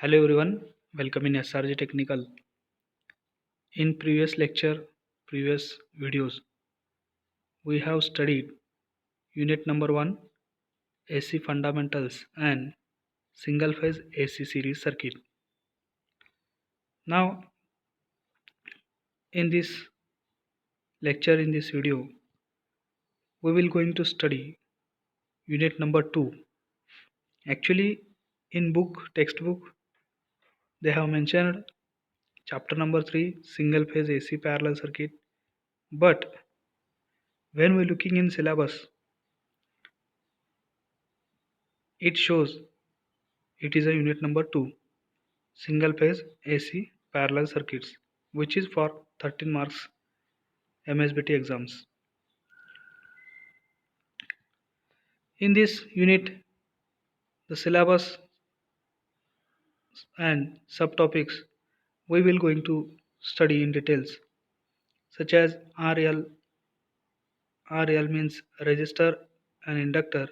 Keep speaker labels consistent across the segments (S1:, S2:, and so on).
S1: Hello everyone, welcome in SRG Technical. In previous videos, we have studied unit number 1 AC fundamentals and single phase AC series circuit. Now in this video, we will going to study unit number 2. Actually in textbook they have mentioned chapter number 3 single phase AC parallel circuit, but when we looking in syllabus it shows it is a unit number 2 single phase AC parallel circuits, which is for 13 marks MSBT exams. In this unit, the syllabus and subtopics we will going to study in details, such as RL. RL means resistor and inductor.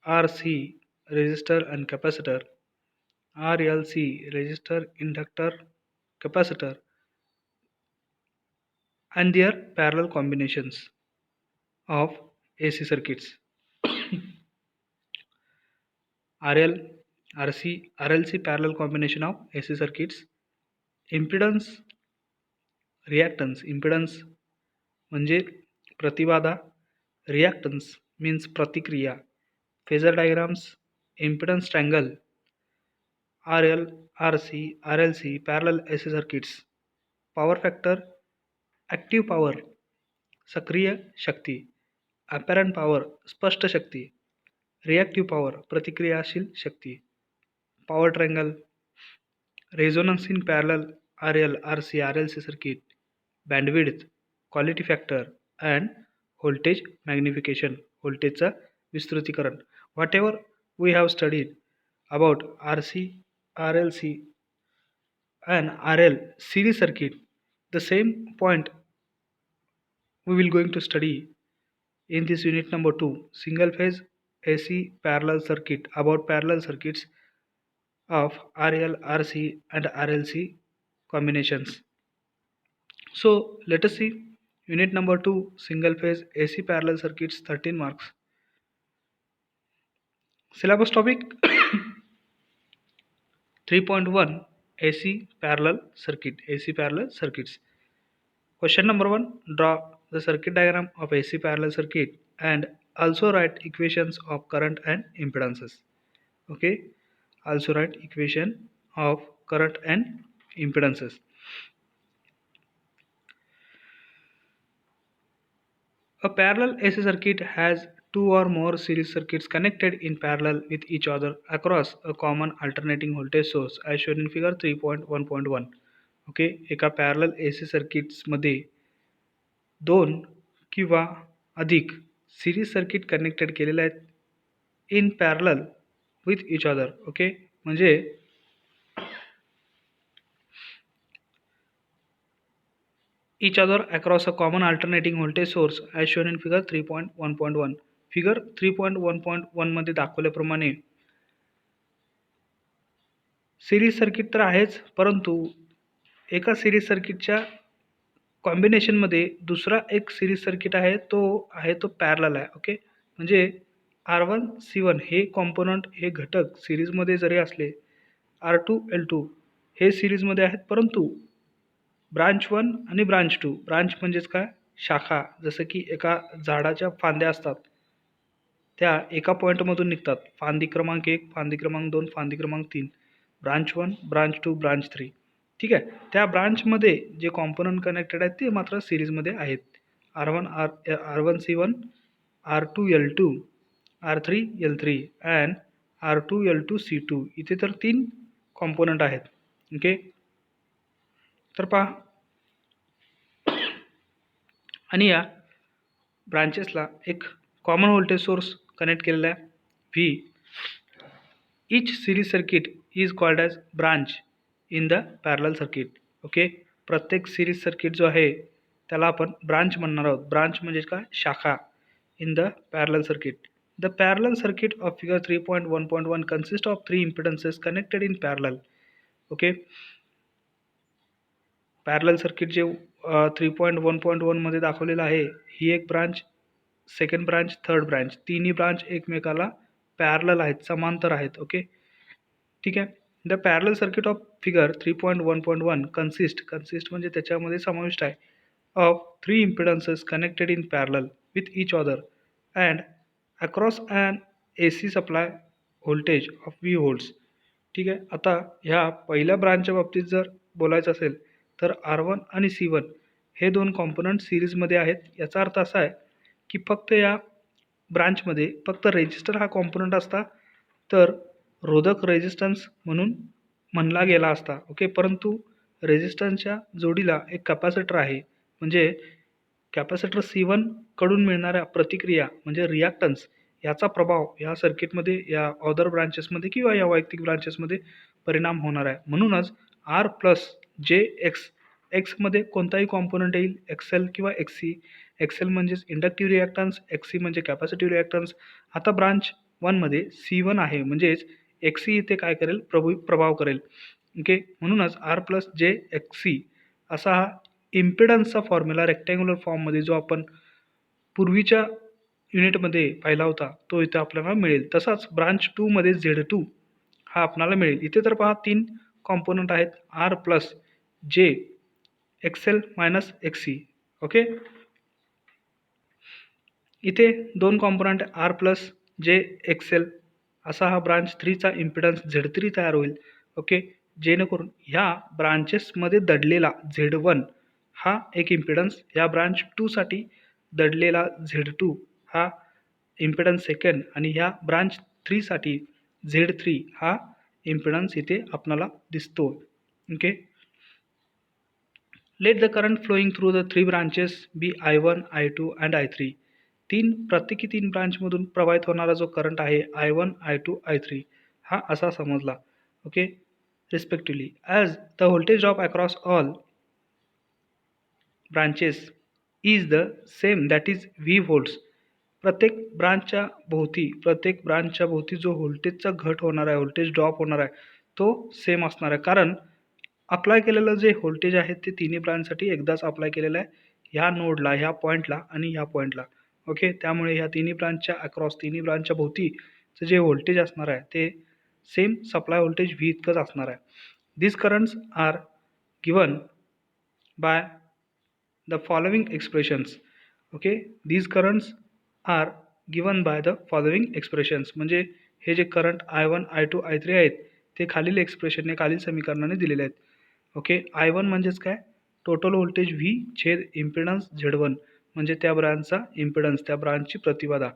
S1: RC resistor and capacitor. RLC resistor, inductor, capacitor, and their parallel combinations of AC circuits. RL, RC, RLC parallel combination of AC circuits. Impedance, impedance म्हणजे प्रतिबाधा, reactance means प्रतिक्रिया. Phasor diagrams, impedance triangle, RL, RC, RLC parallel AC circuits. Power factor, active power सक्रिय शक्ती, apparent power स्पष्ट शक्ती, reactive power प्रतिक्रियाशील शक्ती. Power triangle, resonance in parallel RL, RC, RLC circuit, bandwidth, quality factor, and voltage magnification, voltageचा विस्तृतीकरण. Whatever we have studied about RC, RLC, and RL series circuit, the same point we will going to study in this unit number 2 single phase AC parallel circuit, about parallel circuits of RL, RC, and RLC combinations. So let us see unit number 2 single phase AC parallel circuits, 13 marks. Syllabus topic 3.1 AC parallel circuit, AC parallel circuits. Question number 1, draw the circuit diagram of AC parallel circuit and also write equations of current and impedances. Okay, also write equation of current and impedances. A parallel AC circuit has two or more series circuits connected in parallel with each other across a common alternating voltage source as shown in figure 3.1.1. Okay, एका parallel AC सर्किट्समध्ये दोन किंवा अधिक series circuit connected केलेले आहेत in parallel with each other. Okay, म्हणजे each other across a common alternating voltage source as shown in figure 3.1.1. Figure 3.1.1 मध्ये दाखवल्याप्रमाणे सिरीज सर्किट तर आहेच, परंतु एका सिरीज सर्किटच्या कॉम्बिनेशनमध्ये दुसरा एक सिरीज सर्किट आहे तो पॅरलल आहे. ओके, म्हणजे R1 C1 हे कॉम्पोनंट हे घटक सिरीजमध्ये जरी असले R2 L2 हे सिरीजमध्ये आहेत, परंतु ब्रांच 1 आणि ब्रांच 2, ब्रांच म्हणजेच काय, शाखा, जसं की एका झाडाच्या फांद्या असतात त्या एका पॉईंटमधून निघतात. फांदी क्रमांक 1, फांदी क्रमांक 2, फांदी क्रमांक 3, ब्रांच 1, ब्रांच 2, ब्रांच 3. ठीक आहे, त्या ब्रांचमध्ये जे कॉम्पोनंट कनेक्टेड आहेत ते मात्र सिरीजमध्ये आहेत. R1 C1, R2 L2, R3 L3 and R2 L2 C2. इथे तर 3 कॉम्पोनंट आहेत. ओके, तर पहा, आणि या ब्रांचेसला एक कॉमन व्होल्टेज सोर्स कनेक्ट केलेला आहे V. Each series circuit is called as branch in the parallel circuit. Okay, प्रत्येक सिरीज सर्किट जो आहे त्याला आपण ब्रांच म्हणणार आहोत. ब्रांच म्हणजे काय, शाखा in the parallel circuit. The parallel circuit of figure 3.1.1 consists of three impedances connected in parallel. Okay, parallel circuit जे 3.1.1 मध्ये दाखवलेलं आहे, ही एक branch, second branch, third branch, तिन्ही ब्रांच एकमेकाला पॅरलल आहेत, समांतर आहेत. ओके, ठीक आहे. The parallel circuit of figure 3.1.1 consist म्हणजे त्याच्यामध्ये समाविष्ट आहे of three impedances connected in parallel with each other and across an AC supply voltage of V volts. ठीक आहे. आता ह्या पहिल्या ब्रांचच्या बाबतीत जर बोलायचं असेल तर R1 आणि C1 हे दोन कॉम्पोनंट सिरीजमध्ये आहेत. याचा अर्थ असा आहे की फक्त या ब्रांचमध्ये फक्त रेजिस्टर हा कॉम्पोनंट असता तर रोधक रेजिस्टन्स म्हणून म्हणला गेला असता. ओके, परंतु रेजिस्टन्सच्या जोडीला एक कॅपॅसिटर आहे. म्हणजे कॅपॅसिटर C1 कडून मिळणाऱ्या प्रतिक्रिया म्हणजे रिॲक्टन्स याचा प्रभाव या सर्किटमध्ये, या अदर ब्रांचेसमध्ये किंवा या वैयक्तिक ब्रांचेसमध्ये परिणाम होणार आहे. म्हणूनच R प्लस जे एक्समध्ये कोणताही कॉम्पोनंट येईल, XL किंवा XC. XL म्हणजेच इंडक्टिव्ह रिॲक्टन्स, XC म्हणजे कॅपॅसिटिव्ह रिॲक्टन्स. आता ब्रांच 1मध्ये C1 आहे म्हणजेच XC इथे काय करेल, प्रभाव करेल. ओके, म्हणूनच R प्लस जे XC असा हा इम्पिडन्सचा फॉर्म्युला रेक्टँग्युलर फॉर्ममध्ये जो आपण पूर्वीच्या युनिटमध्ये पाहिला होता तो इथे आपल्याला मिळेल. तसाच ब्रांच 2मध्ये Z2 हा आपल्याला मिळेल. इथे तर पहा तीन कॉम्पोनंट आहेत, R प्लस जे XL मायनस XC. ओके, इथे दोन कॉम्पोनंट R प्लस जे XL असा हा ब्रांच 3चा इम्पिडन्स Z3 तयार होईल. ओके, जेणेकरून ह्या ब्रांचेसमध्ये दडलेला Z1 हा एक इम्पिडन्स, या ब्रांच 2साठी दडलेला Z2 हा इम्पिडन्स सेकंड आणि ह्या ब्रांच 3साठी Z3 हा इम्पिडन्स इथे आपल्याला दिसतो. Okay, let the current flowing through the three branches be I1, I2 and I3. प्रत्येकी तीन ब्रांचमधून प्रवाहित होणारा जो करंट आहे I1, I2, I3 हा असा समजला. Okay, respectively as the voltage drop across all branches is the same that is V volts. प्रत्येक ब्रांचच्या भोवती जो व्होल्टेजचा घट होणार आहे, व्होल्टेज ड्रॉप होणार आहे तो सेम असणार आहे. कारण अप्लाय केलेलं जे व्होल्टेज आहे ते तिन्ही ब्रांचसाठी एकदाच अप्लाय केलेलं आहे, ह्या नोडला, ह्या पॉईंटला आणि ह्या पॉईंटला. ओके, त्यामुळे ह्या तिन्ही ब्रांचच्या अक्रॉस, तिन्ही ब्रांचच्या भोवतीचं जे व्होल्टेज असणार आहे ते सेम सप्लाय व्होल्टेज V इतकंच असणार आहे. This currents are given by the following expressions. Okay, these currents are given by the following expressions. म्हणजे हे जे करंट I1, I2, I3 आहेत ते खालील एक्सप्रेशनने, खालील समीकरणाने दिलेले आहेत. ओके, I1 म्हणजेच काय, टोटल व्होल्टेज V छेद इम्पिडन्स Z1 म्हणजे त्या ब्रांचचा इम्पिडन्स, त्या ब्रांचची प्रतिबाधा.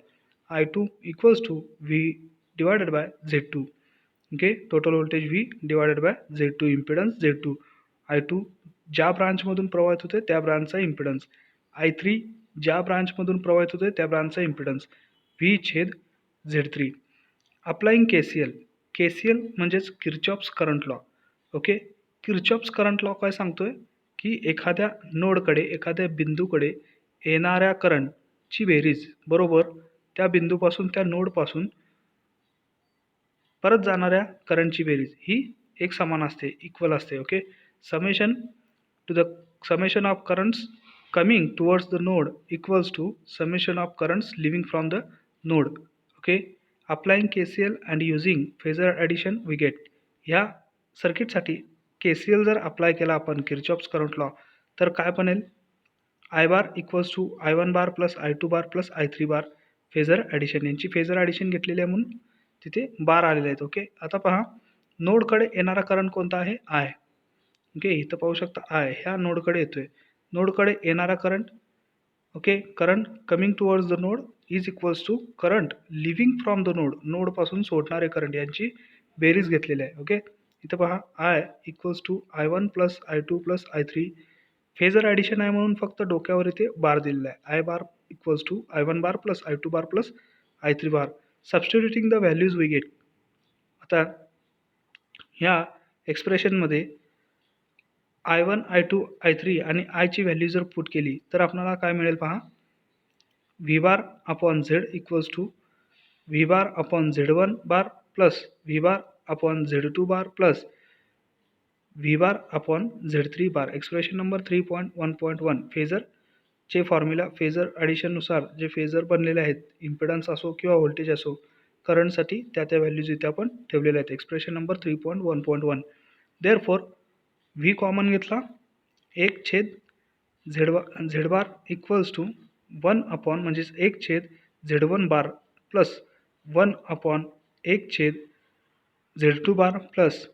S1: I2 equals to V divided by Z2. Okay, total voltage V divided by Z2, impedance Z2. I2 ज्या ब्रांचमधून प्रवाहित होते त्या ब्रांचचा इम्पिडन्स. I3 ज्या ब्रांचमधून प्रवाहित होते त्या ब्रांचचा इम्पिडन्स V छेद Z3. अप्लाइंग KCL म्हणजेच Kirchhoff's current law. Okay, Kirchhoff's current law काय सांगतोय की एखाद्या नोडकडे, एखाद्या बिंदूकडे येणाऱ्या करंटची बेरीज बरोबर त्या बिंदूपासून, त्या नोडपासून परत जाणाऱ्या करंटची बेरीज ही एक समान असते, इक्वल असते. Okay, summation of currents coming towards the node equals to summation of currents leaving from the node. Okay, applying KCL and using phasor addition we get. ह्या सर्किटसाठी KCL जर अप्लाय केला आपण, किर्चॉफ्स करंट लॉ, तर काय बनेल, I bar equals to I1 bar plus I2 bar plus I3 bar. Phasor addition, यांची phasor addition घेतलेली आहे म्हणून तिथे बार आलेले आहेत. ओके, आता पहा नोडकडे येणारा करंट कोणता आहे, I. ओके, इथं पाहू शकता I ह्या नोडकडे येतोय. नोडकडे येणारा current, okay, current coming towards the node is equals to current leaving from the node, नोडपासून सोडणारे करंट यांची बेरीज घेतलेली आहे. ओके, इथं पहा I equals to I1 plus I2 plus I3. Phasor addition आहे म्हणून फक्त डोक्यावर इथे बार दिलेला आहे. I bar equals to I1 bar plus I2 bar plus I3 bar. Substituting the values we get. आता ह्या एक्सप्रेशनमध्ये I1, I2, I3 आणि I ची व्हॅल्यू जर पुट केली तर आपल्याला काय मिळेल पहा, V bar upon Z equals to V bar upon Z1 bar plus V bar upon Z2 bar plus V bar upon Z3 bar. Expression number 3.1.1 फेजरचे फॉर्म्युला फेजर ॲडिशननुसार जे फेजर बनलेले आहेत, इम्पिडन्स असो किंवा व्होल्टेज असो, करंटसाठी त्या व्हॅल्यूज इथे आपण ठेवलेल्या आहेत. Expression number 3.1.1. Therefore V common घेतला, 1/Z Z bar equals to 1 upon म्हणजेच 1/Z1 bar plus 1 upon 1/Z2 bar plus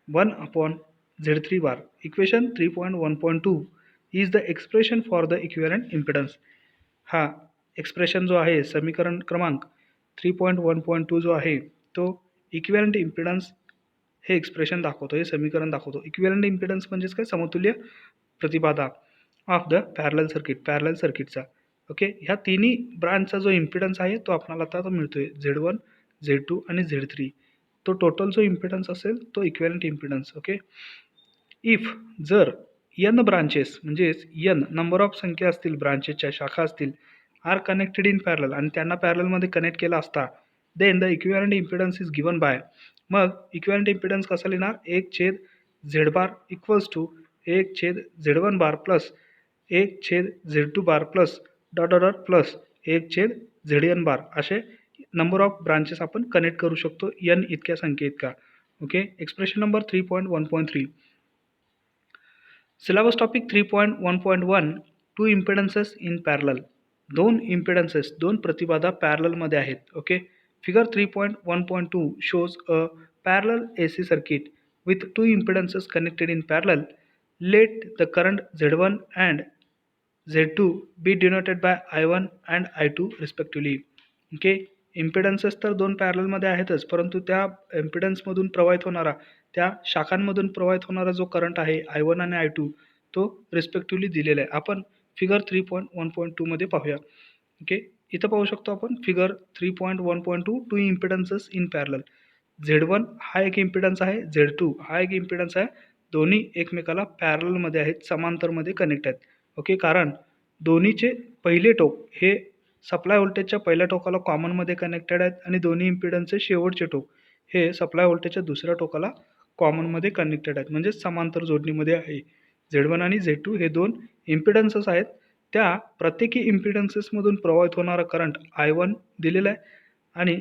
S1: 1 upon Z3 bar. Equation 3.1.2 is the expression for the equivalent impedance. हा एक्सप्रेशन जो आहे समीकरण क्रमांक 3.1.2 जो आहे तो इक्विव्हॅलंट इम्पिडन्स हे एक्सप्रेशन दाखवतो, हे समीकरण दाखवतो. इक्विव्हॅलंट इम्पिडन्स म्हणजेच काय, समतुल्य प्रतिबाधा ऑफ द पॅरलल सर्किटचा. ओके, ह्या तिन्ही ब्रांचचा जो इम्पिडन्स आहे तो आपल्याला आता मिळतोय Z1, Z2 आणि Z3. तो टोटल जो इम्पिडन्स असेल तो इक्विव्हॅलंट इम्पिडन्स. ओके, इफ जर n ब्रांचेस म्हणजेच n नंबर ऑफ संख्या असतील, ब्रांचेसच्या शाखा असतील, आर कनेक्टेड इन पॅरलल आणि त्यांना पॅरललमध्ये कनेक्ट केला असता, then the equivalent impedance is given by. मग इक्विव्हॅलंट इम्पिडन्स कसा लिहिणार, 1/Z bar equals to 1/Z1 bar plus 1/Z2 bar plus plus 1/Zn bar. असे नंबर ऑफ ब्रांचेस आपण कनेक्ट करू शकतो n इतक्या संख्येइतका. Okay, expression number 3.1.3. Syllabus topic 3.1.1 two impedances in parallel. दोन इम्पिडन्सेस, दोन प्रतिबाधा पॅरललमध्ये आहेत. Okay, figure 3.1.2 shows a parallel AC circuit with two impedances connected in parallel. Let the current Z1 and Z2 be denoted by I1 and I2 respectively. Okay, impedances तर दोन पॅरललमध्ये आहेतच, परंतु त्या इम्पिडन्समधून प्रवाहित होणारा, त्या शाखांमधून प्रवाहित होणारा जो करंट आहे I1 आणि I2 तो रिस्पेक्टिव्हली दिलेला आहे. आपण फिगर 3.1.2 मध्ये पाहूया. ओके, इथं पाहू शकतो आपण figure 3.1.2 two impedances in parallel. Z1 हा एक इम्पिडन्स आहे, Z2 हा एक इम्पिडन्स आहे. दोन्ही एकमेकाला पॅरललमध्ये आहेत, समांतरमध्ये कनेक्ट आहेत. ओके, कारण दोन्हीचे पहिले टोक हे सप्लाय व्होल्टेजच्या पहिल्या टोकाला कॉमनमध्ये कनेक्टेड आहेत आणि दोन्ही इम्पिडन्सचे शेवटचे टोक हे सप्लाय व्होल्टेजच्या दुसऱ्या टोकाला कॉमनमध्ये कनेक्टेड आहेत, म्हणजे समांतर जोडणीमध्ये आहे. Z1 आणि Z2 हे दोन इम्पिडन्सेस आहेत. त्या प्रत्येकी इम्पिडन्सेसमधून प्रवाहित होणारा करंट I1 दिलेला आहे आणि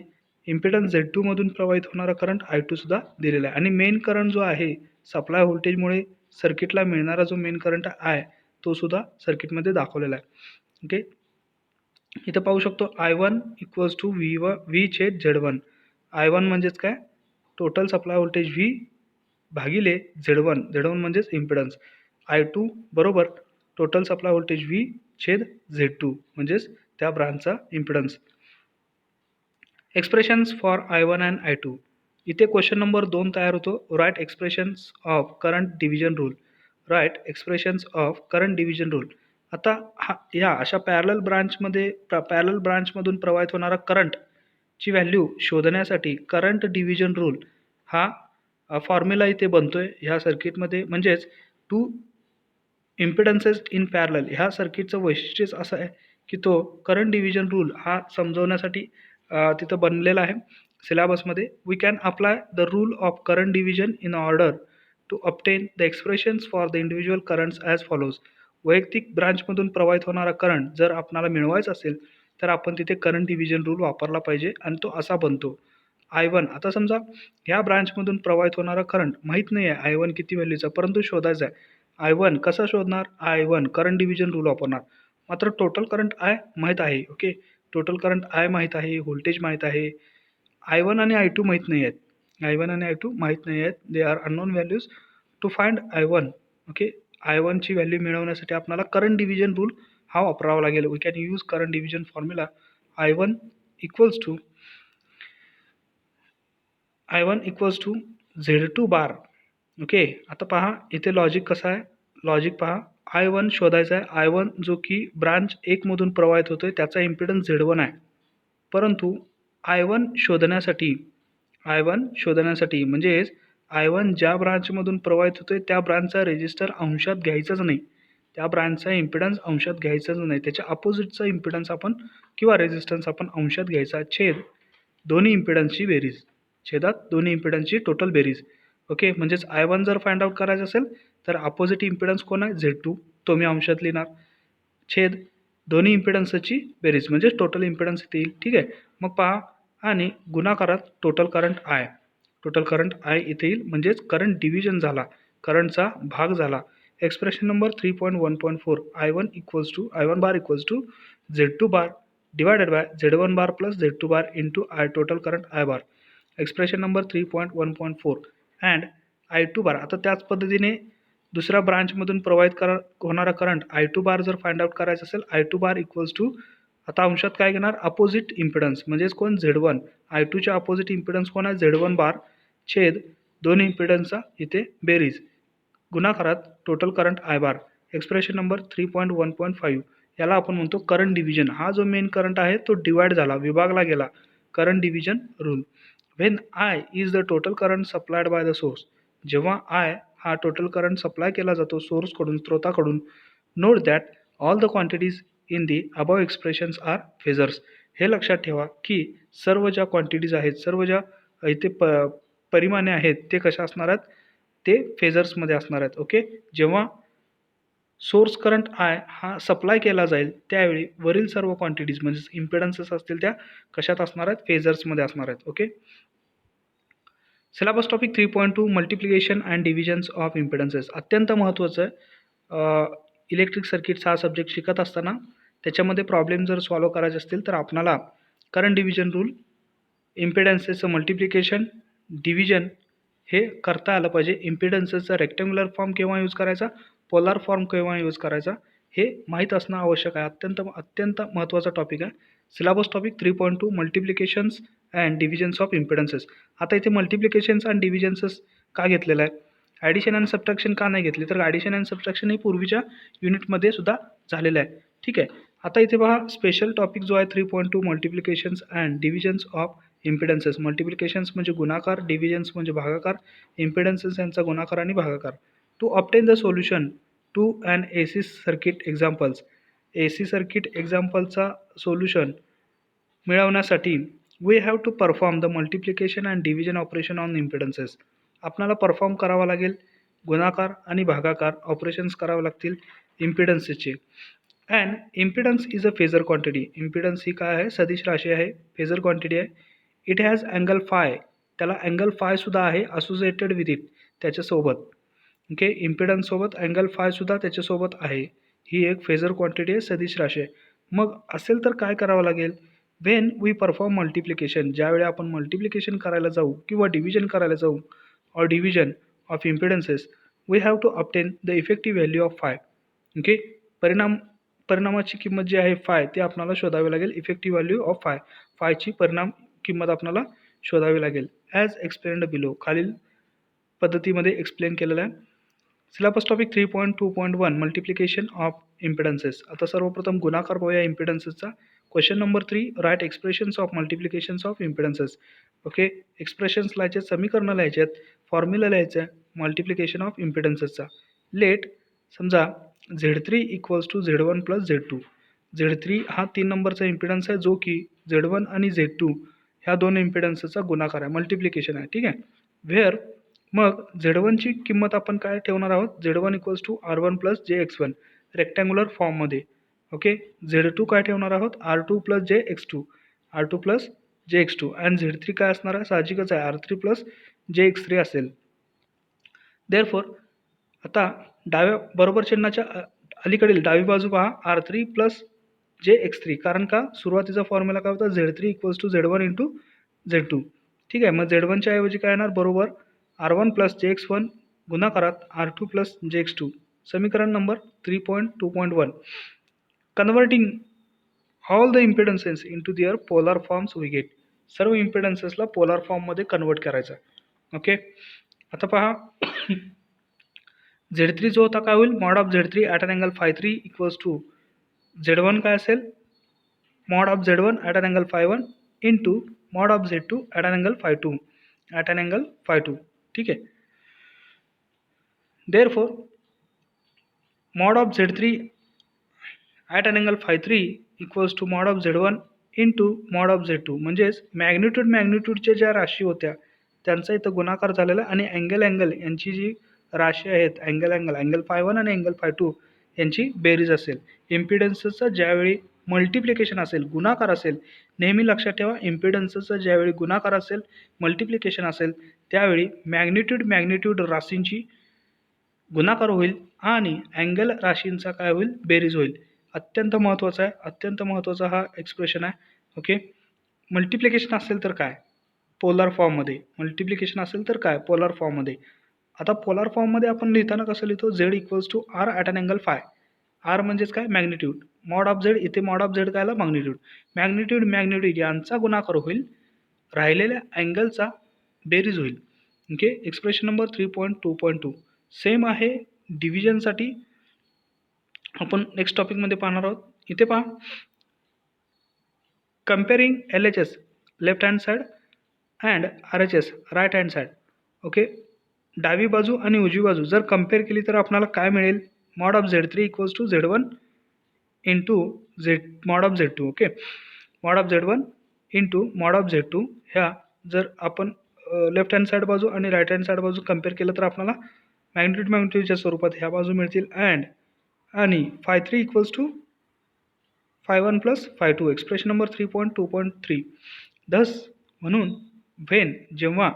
S1: इम्पिडन्स Z2 मधून प्रवाहित होणारा करंट I2 सुद्धा दिलेला आहे. आणि मेन करंट जो आहे सप्लाय व्होल्टेजमुळे सर्किटला मिळणारा जो मेन करंट आहे तो सुद्धा सर्किटमध्ये दाखवलेला आहे. ओके, इथं पाहू शकतो I1 equals to V/Z1. I1 म्हणजेच काय, टोटल सप्लाय व्होल्टेज V भागिले Z1 म्हणजेच इम्पिडन्स. I2 बरोबर टोटल सप्लाय व्होल्टेज V/Z2 म्हणजेच त्या ब्रांचचा impedance. Expressions for I1 and I2. इथे क्वेश्चन नंबर 2 तयार होतो. Right expressions of current division rule. Right expressions of current division rule. आता ह्या अशा पॅरलल ब्रांचमधून प्रवाहित होणारा करंटची व्हॅल्यू शोधण्यासाठी करंट डिव्हिजन रूल हा फॉर्म्युला इथे बनतोय ह्या सर्किटमध्ये. म्हणजेच टू इम्पिडन्सेस इन पॅरलल ह्या सर्किटचं वैशिष्ट्यच असं आहे की तो करंट डिव्हिजन रूल हा समजवण्यासाठी तिथं बनलेला आहे सिलेबसमध्ये. We can apply the rule of current division in order to obtain the expressions for the individual currents as follows. वैयक्तिक ब्रांचमधून प्रवाहित होणारा करंट जर आपल्याला मिळवायचा असेल तर आपण तिथे करंट डिव्हिजन रूल वापरला पाहिजे आणि तो असा बनतो. I1, आता समजा ह्या ब्रांचमधून प्रवाहित होणारा करंट माहीत नाही आहे I1 किती व्हॅल्यूचा, परंतु शोधायचा आहे. I1 कसा शोधणार, I1 करंट डिव्हिजन रूल वापरणार. मात्र टोटल करंट I माहीत आहे. ओके, टोटल करंट I माहीत आहे, व्होल्टेज माहीत आहे. I1 आणि I2 माहीत नाही आहेत. I1 आणि I2 माहीत नाही आहेत. They are unknown values. To find I1, okay, I1ची व्हॅल्यू मिळवण्यासाठी आपल्याला करंट डिव्हिजन रूल हा वापरावा लागेल. We can use current division formula. I1 equals to Z2 bar. Okay, आता पहा इथे लॉजिक कसं आहे. लॉजिक पहा, I1 शोधायचा आहे. I1 जो की ब्रांच 1 मधून प्रवाहित होतोय त्याचा इम्पिडन्स Z1 आहे. परंतु I1 शोधण्यासाठी म्हणजेच I1 ज्या ब्रांचमधून प्रवाहित होतोय त्या ब्रांचचा रेजिस्टर अंशात घ्यायचाच नाही, त्या ब्रांचचा इम्पिडन्स अंशात घ्यायचाच नाही. त्याच्या अपोजिटचा इम्पिडन्स आपण किंवा रेजिस्टन्स आपण अंशात घ्यायचा. दोन्ही इम्पिडन्सची बेरीज, छेदात दोन्ही इम्पिडन्सची टोटल बेरीज. ओके, म्हणजेच I1 जर फाइंड आउट करायचं असेल तर अपोजिट इम्पिडन्स कोण आहे, Z2, तो मी अंशात लिहिणार, छेद दोन्ही इम्पिडन्सची बेरीज म्हणजे टोटल इम्पिडन्स येईल. ठीक आहे, मग पहा, आणि गुणाकारात total current I, total current I इथे येईल, म्हणजेच करंट डिव्हिजन झाला, करंटचा भाग झाला. Expression number 3.1.4 I1 bar equals to Z2 bar divided by Z1 bar plus Z2 bar into I total current I bar. Expression number 3.1.4 and I2 bar. आता त्याच पद्धतीने दुसऱ्या ब्रांचमधून प्रवाहित होणारा करंट I2 बार जर फाइंड आउट करायचा असेल, I2 बार इक्वल्स टू, आता अंशात काय घेणार, अपोजिट इम्पिडन्स म्हणजेच कोण, Z1. I2च्या अपोजिट इम्पिडन्स कोण आहे, Z1 बार, छेद दोन्ही इम्पिडन्सचा इथे बेरीज, गुणाकारात total current I bar. Expression number 3.1.5 याला आपण म्हणतो करंट डिव्हिजन. हा जो मेन करंट आहे तो डिवाइड झाला, विभागला गेला, current division rule. When I is the total current supplied by the source, जेव्हा I हा टोटल करंट सप्लाय केला जातो सोर्सकडून, स्त्रोताकडून, note that all the quantities in the above expressions are phasors. हे लक्षात ठेवा की सर्व ज्या क्वांटिटीज आहेत, सर्व ज्या इथे परिमाणे आहेत ते कशा असणार आहेत, ते फेजर्समध्ये असणार आहेत. ओके, जेव्हा सोर्स करंट I हा सप्लाय केला जाईल त्यावेळी वरील सर्व क्वांटिटीज म्हणजेच इम्पिडन्सेस असतील त्या कशात असणार आहेत, फेजर्समध्ये असणार आहेत. Okay, syllabus topic 3.2 multiplication and divisions of impedances. अत्यंत महत्त्वाचं आहे. इलेक्ट्रिक सर्किट्स हा सब्जेक्ट शिकत असताना त्याच्यामध्ये प्रॉब्लेम जर सॉल्व करायचे असतील तर आपणाला करंट डिव्हिजन रूल, इम्पिडन्सेसचं मल्टिप्लिकेशन, डिव्हिजन हे करता आलं पाहिजे. इम्पिडन्सेसचा रेक्टँग्युलर फॉर्म केव्हा यूज करायचा, पोलार फॉर्म केव्हा यूज करायचा, हे माहीत असणं आवश्यक आहे. अत्यंत महत्त्वाचा टॉपिक आहे. Syllabus topic 3.2 multiplications and divisions of impedances. आता इथे मल्टिप्लिकेशन्स अँड डिव्हिजन्सेस का घेतलेलं आहे, ॲडिशन अँड सबट्रॅक्शन का नाही घेतली, तर ॲडिशन अँड सबट्रॅक्शन हे पूर्वीच्या युनिटमध्ये सुद्धा झालेलं आहे. ठीक आहे, आता इथे पहा स्पेशल टॉपिक जो आहे 3.2 multiplications and divisions of impedances. मल्टिप्लिकेशन्स म्हणजे गुणाकार, डिव्हिजन्स म्हणजे भागाकार, इम्पिडन्सेस यांचा गुणाकार आणि भागाकार. To obtain the solution to and AC circuit examples. AC circuit एक्झाम्पलचा सोल्युशन मिळवण्यासाठी we have to perform the multiplication and division operation on impedances. आपल्याला परफॉर्म करावा लागेल गुणाकार आणि भागाकार ऑपरेशन्स करावे लागतील इम्पिडन्सेसचे. And impedance is a phasor quantity. Impedance ही काय आहे, सदिश राशी आहे, फेजर क्वांटिटी आहे. इट हॅज अँगल फाय, त्याला अँगल फाय सुद्धा आहे असोसिएटेड विथ इट, त्याच्यासोबत. ओके, इम्पिडन्ससोबत अँगल फाय सुद्धा त्याच्यासोबत आहे. ही एक फेजर क्वांटिटी आहे, सदिश राशी आहे. मग असेल तर काय करावं लागेल, व्हेन वी परफॉर्म मल्टिप्लिकेशन, ज्यावेळी आपण मल्टिप्लिकेशन करायला जाऊ किंवा डिव्हिजन करायला जाऊ, or division of impedances, we have to obtain the effective value of phi. Okay, परिणामाची किंमत जी आहे फाय ती आपल्याला शोधावी लागेल. इफेक्टिव्ह व्हॅल्यू ऑफ फाय, फायची किंमत आपल्याला शोधावी लागेल. ॲज एक्सप्लेन्ड बिलो, खालील पद्धतीमध्ये एक्सप्लेन केलेलं आहे. Syllabus topic 3.2.1 multiplication of impedances. आता सर्वप्रथम गुणाकार पाहूया इम्पिडन्सेसचा. Question number 3, write expressions of multiplications of impedances. Okay, expressions लिहायचे, समीकरणं लिहायचे आहेत, फॉर्म्युला लिहायचं आहे मल्टिप्लिकेशन ऑफ इम्पिडन्सेसचा. लेट समजा Z3 equals to Z1 plus Z2. Z3 हा 3 नंबरचा इम्पिडन्स आहे जो की Z1 आणि Z2 ह्या दोन इम्पिडन्सचा गुणाकार आहे, मल्टिप्लिकेशन आहे. ठीक आहे, व्हेअर मग Z1ची किंमत आपण काय ठेवणार आहोत, Z1 equals to R1 plus JX1 rectangular फॉर्ममध्ये. ओके, Z2 काय ठेवणार आहोत, R2 प्लस JX2 आणि Z3 काय असणार आहे, साहजिकच आहे R3 प्लस JX3 असेल. देअरफॉर आता डाव्या बरोबर चिन्हाच्या अलीकडील डावी बाजू पहा, R3 प्लस JX3, कारण का सुरुवातीचा फॉर्म्युला काय होता, Z3 equals to Z1 into Z2. ठीक आहे, मग Z1च्या ऐवजी काय येणार, बरोबर R1 plus JX1 गुणाकारात R2 plus JX2. समीकरण number 3.2.1 converting all the impedances into their polar forms we get. सर्व इम्पिडन्सेसला पोलार फॉर्ममध्ये कन्वर्ट करायचं. ओके, आता पहा Z3 जो होता काय होईल, mod of Z3 at an angle phi 3 equals to Z1 काय असेल, mod of Z1 at an angle phi 1 into mod of Z2 at an angle phi 2 at an angle phi 2. ठीक आहे, therefore mod of Z3 at an angle phi 3 equals to mod of Z1 into mod of Z2 म्हणजेच मॅग्निट्यूडच्या ज्या राशी होत्या त्यांचा इथं गुणाकार झालेला आणि अँगल यांची जी राशी आहेत अँगल फाय वन आणि अँगल फाय टू यांची बेरीज असेल. इम्पिडन्सचं ज्यावेळी मल्टिप्लिकेशन असेल, गुणाकार असेल, नेहमी लक्षात ठेवा इम्पिडन्सचं ज्यावेळी गुणाकार असेल, मल्टिप्लिकेशन असेल, त्यावेळी मॅग्निट्यूड राशींची गुणाकार होईल आणि अँगल राशींचा काय होईल, बेरीज होईल. अत्यंत महत्त्वाचा आहे, अत्यंत महत्त्वाचा हा एक्सप्रेशन आहे. ओके. मल्टिप्लिकेशन असेल तर काय, पोलर फॉर्ममध्ये. मल्टिप्लिकेशन असेल तर काय, पोलर फॉर्ममध्ये. आता पोलर फॉर्ममध्ये आपण लिहिताना कसं लिहितो, Z equals to R at an angle phi. R म्हणजेच काय, मॅग्निट्यूड. मॉड ऑफ झेड, इथे मॉड ऑफ झेड काय आला, मॅग्निट्यूड यांचा गुणाकार होईल, राहिलेल्या अँगलचा बेरीज होईल. ओके. एक्सप्रेशन नंबर 3.2.2 सेम आहे डिव्हिजनसाठी. आपण नेक्स्ट टॉपिकमध्ये पाहणार आहोत. इथे पहा, comparing LHS left hand side and RHS right hand side. Okay. डावी बाजू आणि उजवी बाजू जर कंपेअर केली तर आपल्याला काय मिळेल, mod of Z3 equals to Z1 into mod of Z2. Okay. Mod of Z1 into mod of Z2 ह्या जर आपण लेफ्ट हँड साईड बाजू आणि राईट हँड साईड बाजू कंपेअर केलं तर आपल्याला मॅग्निट्यूडच्या स्वरूपात ह्या बाजू मिळतील आणि phi three equals to phi one plus phi two. Expression number 3.2.3. Thus म्हणून जेव्हा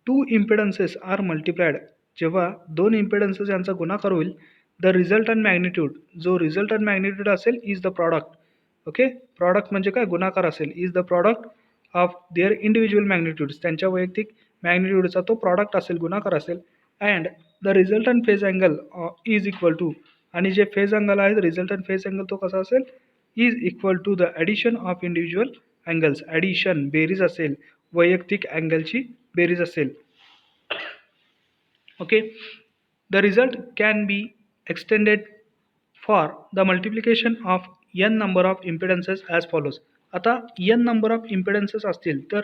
S1: टू इम्पिडन्सेस आर मल्टिप्लायड, जेव्हा दोन इम्पिडन्सेस यांचा गुणाकार होईल, द रिझल्टंट मॅग्निट्यूड, जो रिझल्टंट मॅग्निट्यूड असेल is the product. Okay. Product म्हणजे काय, गुणाकार असेल, is the product of their individual magnitudes, त्यांच्या वैयक्तिक मॅग्निट्यूडचा तो प्रॉडक्ट असेल, गुणाकार असेल. And the resultant phase angle is equal to, आणि जे फेज अँगल आहे रिझल्टंट फेज अँगल तो कसा असेल, is equal to the addition of individual angles. Addition बेरीज असेल, वैयक्तिक अँगलची बेरीज असेल. Okay. The result can be extended for the multiplication of n number of impedances as follows. आता n नंबर ऑफ इम्पिडन्सेस असतील तर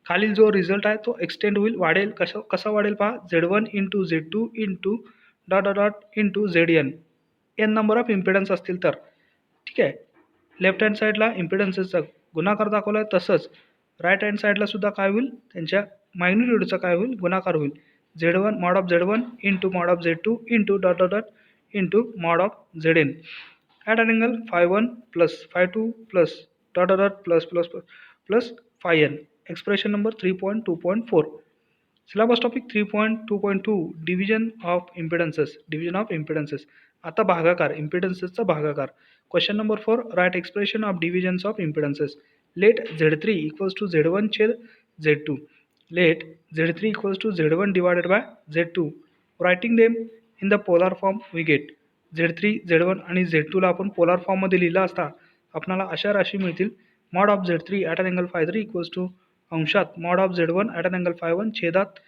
S1: खालील जो रिझल्ट आहे तो एक्सटेंड होईल, वाढेल. कसा वाढेल पहा, Z1 into Z2 into into ZN. n number of impedance असतील तर. ठीक आहे. लेफ्ट हँड साईडला इम्पिडन्सेसचा गुणाकार दाखवला आहे, तसंच राईट हँड साईडला सुद्धा काय होईल, त्यांच्या मॅग्निट्यूडचा काय होईल, गुणाकार होईल. Z1 mod of Z1 into mod of Z2 into into mod of ZN at an angle phi one plus phi two plus plus phi N. Expression number 3.2.4. Syllabus topic 3.2.2 division of impedances. आता भागाकार, इम्पिडन्सेसचा भागाकार. Question number 4, write expression of divisions of impedances. Let Z3 equals to Z1 छेद Z2. Let Z3 equals to Z1 divided by Z2. Writing them in the polar form we get. Z3, Z1 आणि Z2ला आपण polar फॉर्ममध्ये लिहिला असता आपल्याला अशा राशी मिळतील. Mod of Z3 at an angle phi three equals to अंशात mod of Z1 at an angle phi one छेदात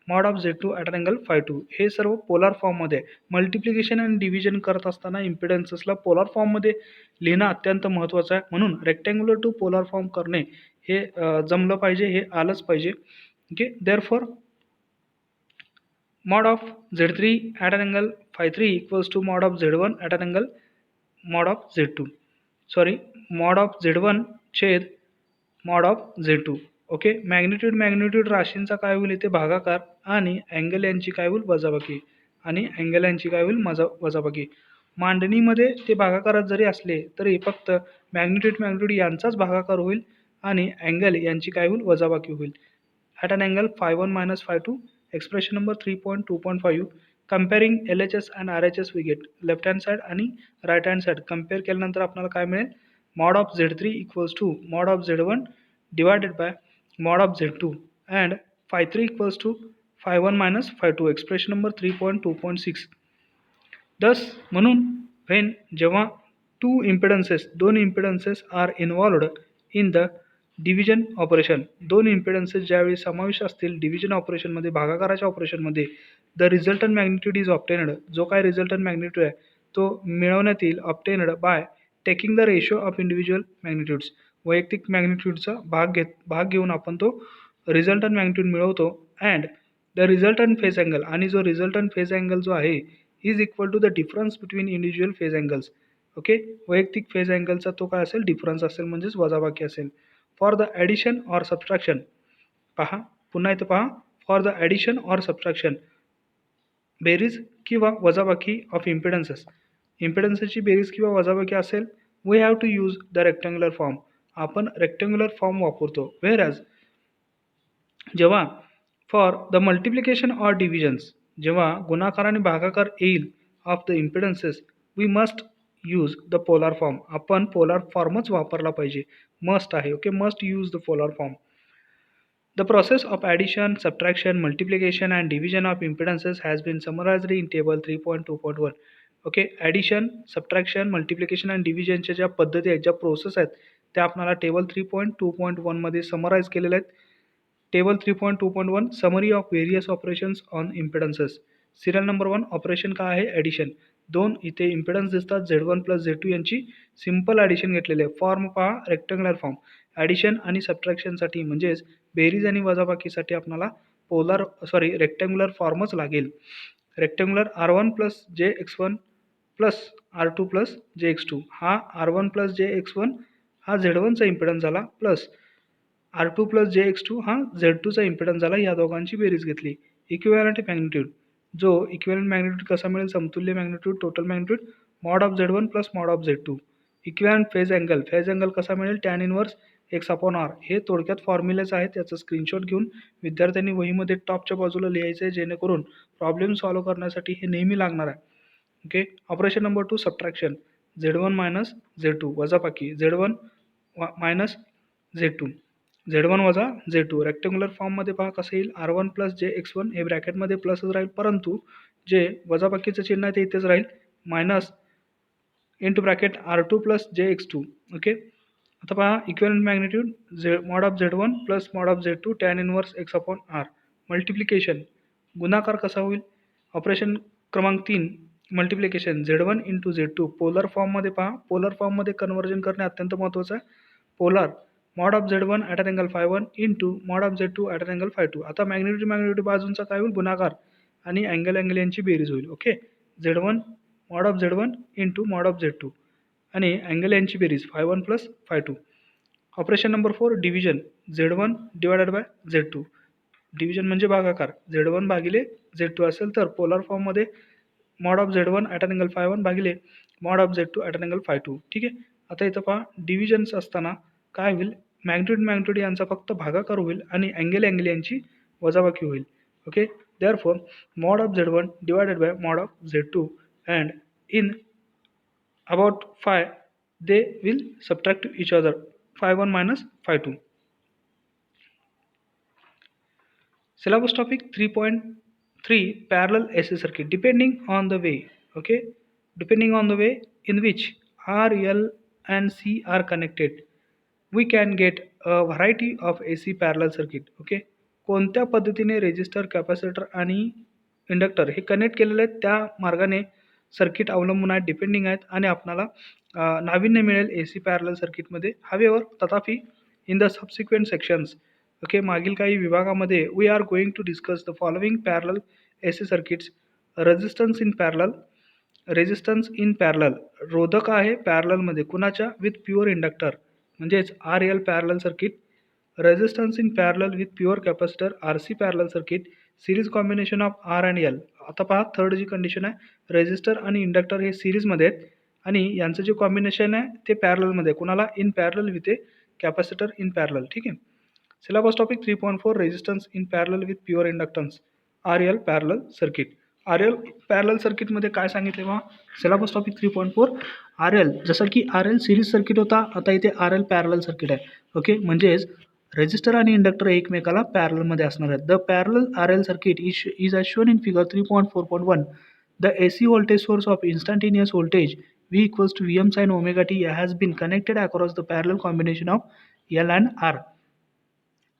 S1: mod of Z2 at an angle phi two. हे सर्व पोलार फॉर्ममध्ये आहे. मल्टिप्लिकेशन आणि डिव्हिजन करत असताना इम्पिडन्सेसला पोलार फॉर्ममध्ये लिहिणं अत्यंत महत्त्वाचं आहे. म्हणून रेक्टँग्युलर टू पोलार फॉर्म करणे हे जमलं पाहिजे, हे आलंच पाहिजे. Okay. Therefore mod of Z3 at an angle phi 3 equals to mod of Z1 at an angle mod of Z2. mod of Z1 छेद mod of Z2. Okay. Magnitude राशींचा काय होईल इथे, भागाकार, आणि अँगल यांची काय होईल, वजाबाकी. मांडणीमध्ये ते भागाकारात जरी असले तरी फक्त मॅग्निट्यूड यांचाच भागाकार होईल आणि अँगल यांची काय होईल, वजाबाकी होईल. At an angle phi one minus phi two. Expression number 3.2.5. Comparing LHS and RHS we get. Left hand side आणि राईट हँड साईड कंपेअर केल्यानंतर आपल्याला काय मिळेल, mod of Z3 equals to mod of Z1 divided by mod of Z2 and phi three equals to phi one minus phi two. Expression number 3.2.6. Thus म्हणून जेव्हा दोन impedances are involved in the division operation, दोन impedances ज्यावेळी समावेश असतील division ऑपरेशनमध्ये, भागाकाराच्या ऑपरेशनमध्ये, the resultant magnitude is obtained. जो काय रिझल्टंट मॅग्निट्यूड आहे तो मिळवण्यात येईल, obtained by taking the ratio of individual magnitudes. वैयक्तिक मॅग्निट्यूडचा भाग घेऊन आपण तो रिझल्टंट मॅग्निट्यूड मिळवतो. And the resultant phase angle, आणि जो रिझल्टंट फेज अँगल जो आहे is equal to the difference between individual phase angles. Okay, वैयक्तिक फेज अँगलचा तो काय असेल, डिफरन्स असेल म्हणजेच वजाबाकी असेल. For the addition or subtraction, पहा पुन्हा इथं पहा, for the addition or subtraction, बेरीज किंवा वजाबाकी ऑफ इम्पिडन्सेस, इम्पिडन्सेसची बेरीज किंवा वजाबाकी असेल, we have to use the rectangular form, आपण रेक्टँग्युलर फॉर्म वापरतो. व्हेअर ॲज जेव्हा for the multiplication or divisions, जेव्हा गुणाकार आणि भागाकार येईल of the impedances, we must use the polar form, आपण पोलार फॉर्मच वापरला पाहिजे. मस्ट आहे, okay, must use the polar form. The process of addition, subtraction, multiplication and division of impedances has been summarized in table 3.2.1. Okay, addition, subtraction, multiplication आणि डिव्हिजनच्या ज्या पद्धती आहेत, ज्या प्रोसेस आहेत, त्या आपल्याला टेबल 3.2.1 मध्ये समराईज केलेल्या आहेत. Table 3.2.1 summary of various operations on impedances. Serial number 1 operation काय आहे, ॲडिशन. दोन इथे इम्पिडन्स दिसतात Z1 प्लस Z2 यांची सिम्पल ॲडिशन घेतलेली आहे. फॉर्म पहा, रेक्टँग्युलर फॉर्म. ॲडिशन आणि सबट्रॅक्शनसाठी म्हणजेच बेरीज आणि वजाबाकीसाठी आपल्याला रेक्टँग्युलर फॉर्मच लागेल. Rectangular R1 plus JX1 plus R2 plus JX2, हा R1 प्लस JX1 हा Z1चा इम्पिडन्स झाला, प्लस R2 प्लस JX2 हा Z2चा इम्पिडन्स झाला. या दोघांची बेरीज घेतली. इक्विव्हॅलंट मॅग्निट्यूड, जो इक्विव्हॅलंट मॅग्निट्यूड कसा मिळेल, समतुल्य magnitude, total magnitude, mod of Z1 plus mod of Z2. Equivalent phase angle, phase angle कसा मिळेल, टॅन इनव्हर्स x/r. हे थोडक्यात फॉर्म्युलेच आहेत, त्याचा स्क्रीनशॉट घेऊन विद्यार्थ्यांनी वहीमध्ये टॉपच्या बाजूला लिहायचं आहे, जेणेकरून प्रॉब्लेम सॉल्व्ह करण्यासाठी हे नेहमी लागणार आहे. Okay, operation number 2 subtraction, Z1 minus Z2 वजाबाकी, Z1 मायनस Z2, Z1 वजा Z2. रेक्टँग्युलर फॉर्ममध्ये पहा कसं येईल, R1 प्लस JX1 हे ब्रॅकेटमध्ये प्लसच राहील, परंतु जे वजाबाकीचं चिन्ह आहे ते इथेच राहील, minus into bracket R2 plus JX2. Okay, आता पहा equivalent magnitude, mod of Z1 plus mod of Z2 tan inverse x/r. Multiplication, गुणाकार कसा होईल, ऑपरेशन क्रमांक 3 multiplication, Z1 into Z2. Polar फॉर्ममध्ये पहा, पोलर फॉर्ममध्ये कन्व्हर्जन करणे अत्यंत महत्त्वाचं आहे. Polar, mod of Z1 at an angle φ1 into mod of Z2 at an angle φ2. आता मॅग्निट्यूड बाजूंचा काय होईल, गुणाकार, आणि अँगल यांची बेरीज होईल. Okay, Z1 mod of Z1 into mod of Z2 आणि अँगल यांची बेरीज φ1 plus φ2. Operation number 4 division, Z1 divided by Z2. Division म्हणजे भागाकार, Z1 भागिले Z2 असेल तर पोलर फॉर्ममध्ये mod of Z1 at an angle φ1 भागिले mod of Z2 at an angle φ2. ठीक आहे, आता इथं पहा डिव्हिजन्स असताना काय होईल, मॅग्निट्यूड यांचा फक्त भागाकार होईल आणि अँगल यांची वजाबाकी होईल. Okay, therefore mod of Z1 divided by mod of Z2 and in about phi they will subtract each other, φ1 minus φ2. Syllabus topic 3.3 parallel AC circuit. Depending on the way, okay, depending on the way in which R, L and C are connected, we can get a variety of AC parallel circuit. okay, कोणत्या पद्धतीने resistor, capacitor आणि inductor हे connect केलेले आहेत त्या मार्गाने circuit अवलंबून आहेत, डिपेंडिंग आहेत आणि आपल्याला नाविन्य मिळेल AC पॅरलल सर्किटमध्ये. हवेवर तथापि in the subsequent sections, okay, मागील काही विभागामध्ये we are going to discuss the following parallel AC circuits. Resistance in parallel, रोधक आहे पॅरललमध्ये कुणाच्या, विथ प्युअर इंडक्टर म्हणजेच RL parallel circuit. Resistance in parallel with pure capacitor RC parallel circuit. Series combination of R आणि L. आता पहा third जी condition आहे, रेजिस्टर आणि इंडक्टर हे सिरीजमध्ये आहेत आणि यांचं जे कॉम्बिनेशन आहे ते पॅरललमध्ये, कुणाला, in parallel with A capacitor in parallel. ठीक आहे, syllabus topic 3.4 resistance in parallel with pure inductance, RL parallel circuit. RL parallel सर्किटमध्ये काय सांगितले पहा, सिलेबस टॉपिक 3.4 RL, जसं की RL सिरीज सर्किट होता, आता इथे RL पॅरलल सर्किट आहे. ओके, म्हणजेच रेजिस्टर आणि इंडक्टर एकमेकाला पॅरललमध्ये असणार आहेत. The parallel RL circuit is as shown in figure 3.4.1. The AC voltage source of instantaneous voltage V equals to Vm sin omega t has been connected across the parallel combination of L and R.